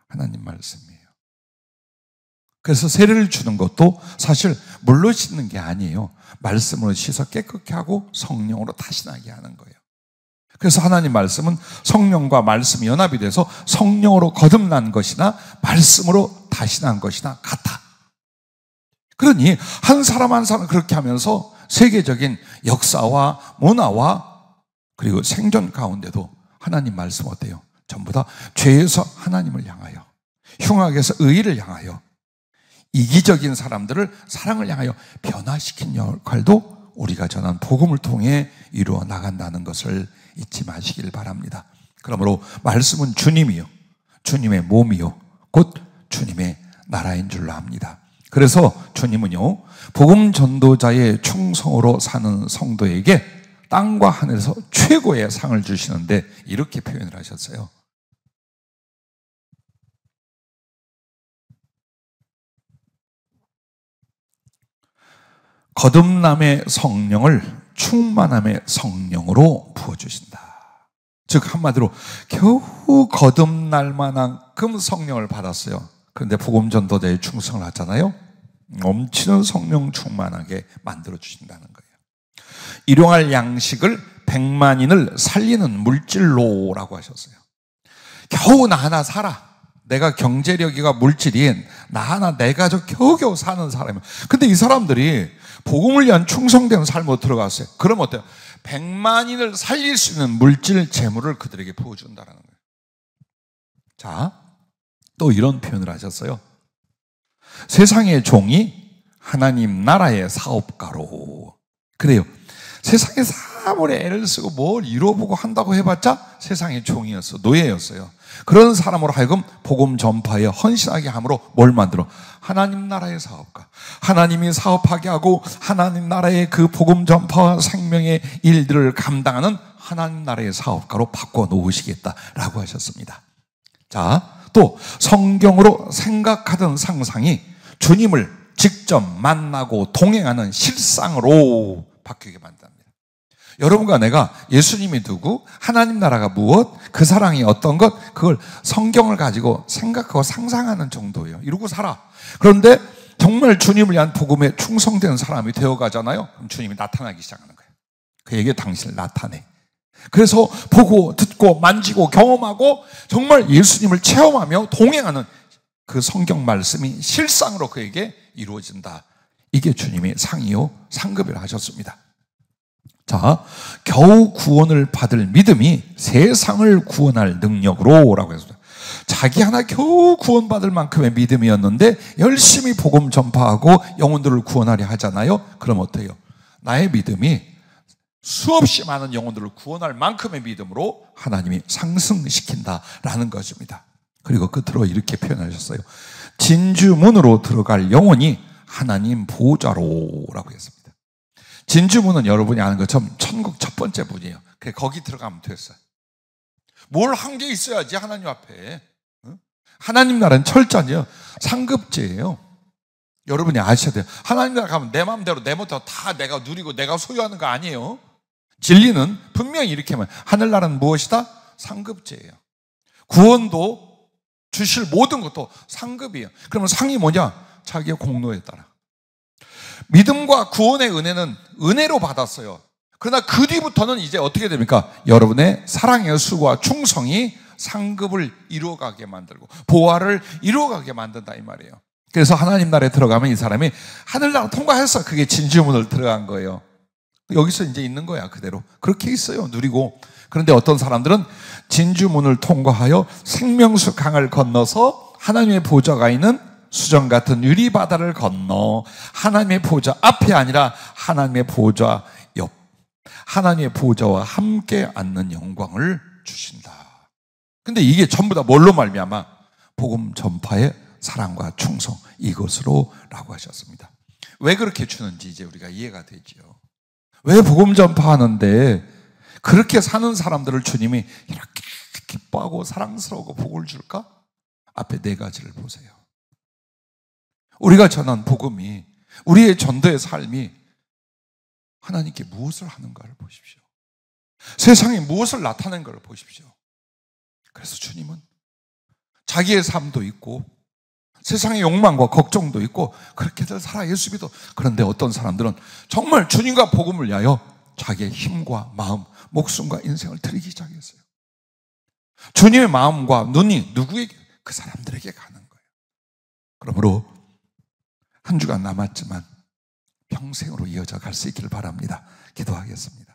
S1: 하나님 말씀이에요. 그래서 세례를 주는 것도 사실 물로 씻는 게 아니에요. 말씀으로 씻어 깨끗게 하고 성령으로 다시 나게 하는 거예요. 그래서 하나님 말씀은 성령과 말씀이 연합이 돼서 성령으로 거듭난 것이나 말씀으로 다시 난 것이나 같아. 그러니 한 사람 한 사람 그렇게 하면서 세계적인 역사와 문화와 그리고 생존 가운데도 하나님 말씀 어때요? 전부 다 죄에서 하나님을 향하여, 흉악에서 의를 향하여, 이기적인 사람들을 사랑을 향하여 변화시킨 역할도 우리가 전한 복음을 통해 이루어 나간다는 것을 잊지 마시길 바랍니다. 그러므로 말씀은 주님이요, 주님의 몸이요, 곧 주님의 나라인 줄로 압니다. 그래서 주님은요, 복음 전도자의 충성으로 사는 성도에게 땅과 하늘에서 최고의 상을 주시는데 이렇게 표현을 하셨어요. 거듭남의 성령을 충만함의 성령으로 부어주신다. 즉 한마디로 겨우 거듭날 만큼 성령을 받았어요. 그런데 복음 전도자의 충성을 하잖아요. 넘치는 성령 충만하게 만들어주신다는 거예요. 일용할 양식을 100만인을 살리는 물질로라고 하셨어요. 겨우 나 하나 살아. 내가 경제력이가 물질인 나 하나 내 가족 겨우겨우 사는 사람이에요. 근데 이 사람들이 복음을 위한 충성된 삶으로 들어갔어요. 그럼 어때요? 100만인을 살릴 수 있는 물질 재물을 그들에게 부어준다는 거예요. 자, 또 이런 표현을 하셨어요. 세상의 종이 하나님 나라의 사업가로. 그래요. 세상에서 아무리 애를 쓰고 뭘 이뤄보고 한다고 해봤자 세상의 종이었어, 노예였어요. 그런 사람으로 하여금 복음 전파에 헌신하게 함으로 뭘 만들어? 하나님 나라의 사업가. 하나님이 사업하게 하고 하나님 나라의 그 복음 전파와 생명의 일들을 감당하는 하나님 나라의 사업가로 바꿔놓으시겠다라고 하셨습니다. 자, 또 성경으로 생각하던 상상이 주님을 직접 만나고 동행하는 실상으로 바뀌게 만듭니다. 여러분과 내가 예수님이 누구, 하나님 나라가 무엇, 그 사랑이 어떤 것, 그걸 성경을 가지고 생각하고 상상하는 정도예요. 이러고 살아. 그런데 정말 주님을 위한 복음에 충성된 사람이 되어가잖아요. 그럼 주님이 나타나기 시작하는 거예요. 그에게 당신을 나타내. 그래서 보고 듣고 만지고 경험하고 정말 예수님을 체험하며 동행하는 그 성경 말씀이 실상으로 그에게 이루어진다. 이게 주님의 상이요 상급이라 하셨습니다. 자, 겨우 구원을 받을 믿음이 세상을 구원할 능력으로 라고 했습니다. 자기 하나 겨우 구원받을 만큼의 믿음이었는데 열심히 복음 전파하고 영혼들을 구원하려 하잖아요. 그럼 어때요? 나의 믿음이 수없이 많은 영혼들을 구원할 만큼의 믿음으로 하나님이 상승시킨다라는 것입니다. 그리고 끝으로 이렇게 표현하셨어요. 진주문으로 들어갈 영혼이 하나님 보좌로라고 했습니다. 진주문은 여러분이 아는 것처럼 천국 첫 번째 문이에요. 거기 들어가면 됐어요. 뭘 한 게 있어야지 하나님 앞에. 하나님 나라는 철저하죠. 상급제예요. 여러분이 아셔야 돼요. 하나님 나라 가면 내 마음대로 내 멋대로 다 내가 누리고 내가 소유하는 거 아니에요. 진리는 분명히 이렇게 하면 하늘나라는 무엇이다? 상급제예요. 구원도 주실 모든 것도 상급이에요. 그러면 상이 뭐냐? 자기의 공로에 따라. 믿음과 구원의 은혜는 은혜로 받았어요. 그러나 그 뒤부터는 이제 어떻게 됩니까? 여러분의 사랑의 수고와 충성이 상급을 이루어가게 만들고 보화를 이루어가게 만든다 이 말이에요. 그래서 하나님 나라에 들어가면 이 사람이 하늘나라 통과해서 그게 진주문을 들어간 거예요. 여기서 이제 있는 거야 그대로. 그렇게 있어요. 누리고. 그런데 어떤 사람들은 진주문을 통과하여 생명수 강을 건너서 하나님의 보좌가 있는 수정 같은 유리바다를 건너 하나님의 보좌 앞이 아니라 하나님의 보좌 옆, 하나님의 보좌와 함께 앉는 영광을 주신다. 근데 이게 전부 다 뭘로 말미암아? 복음 전파의 사랑과 충성 이것으로 라고 하셨습니다. 왜 그렇게 주는지 이제 우리가 이해가 되죠. 왜 복음 전파하는데 그렇게 사는 사람들을 주님이 이렇게 기뻐하고 사랑스러우고 복을 줄까? 앞에 네 가지를 보세요. 우리가 전한 복음이, 우리의 전도의 삶이 하나님께 무엇을 하는가를 보십시오. 세상에 무엇을 나타낸가를 보십시오. 그래서 주님은 자기의 삶도 있고 세상의 욕망과 걱정도 있고 그렇게들 살아 예수 믿어. 그런데 어떤 사람들은 정말 주님과 복음을 위하여 자기의 힘과 마음, 목숨과 인생을 드리기 시작했어요. 주님의 마음과 눈이 누구에게? 그 사람들에게 가는 거예요. 그러므로 한 주간 남았지만 평생으로 이어져 갈 수 있기를 바랍니다. 기도하겠습니다.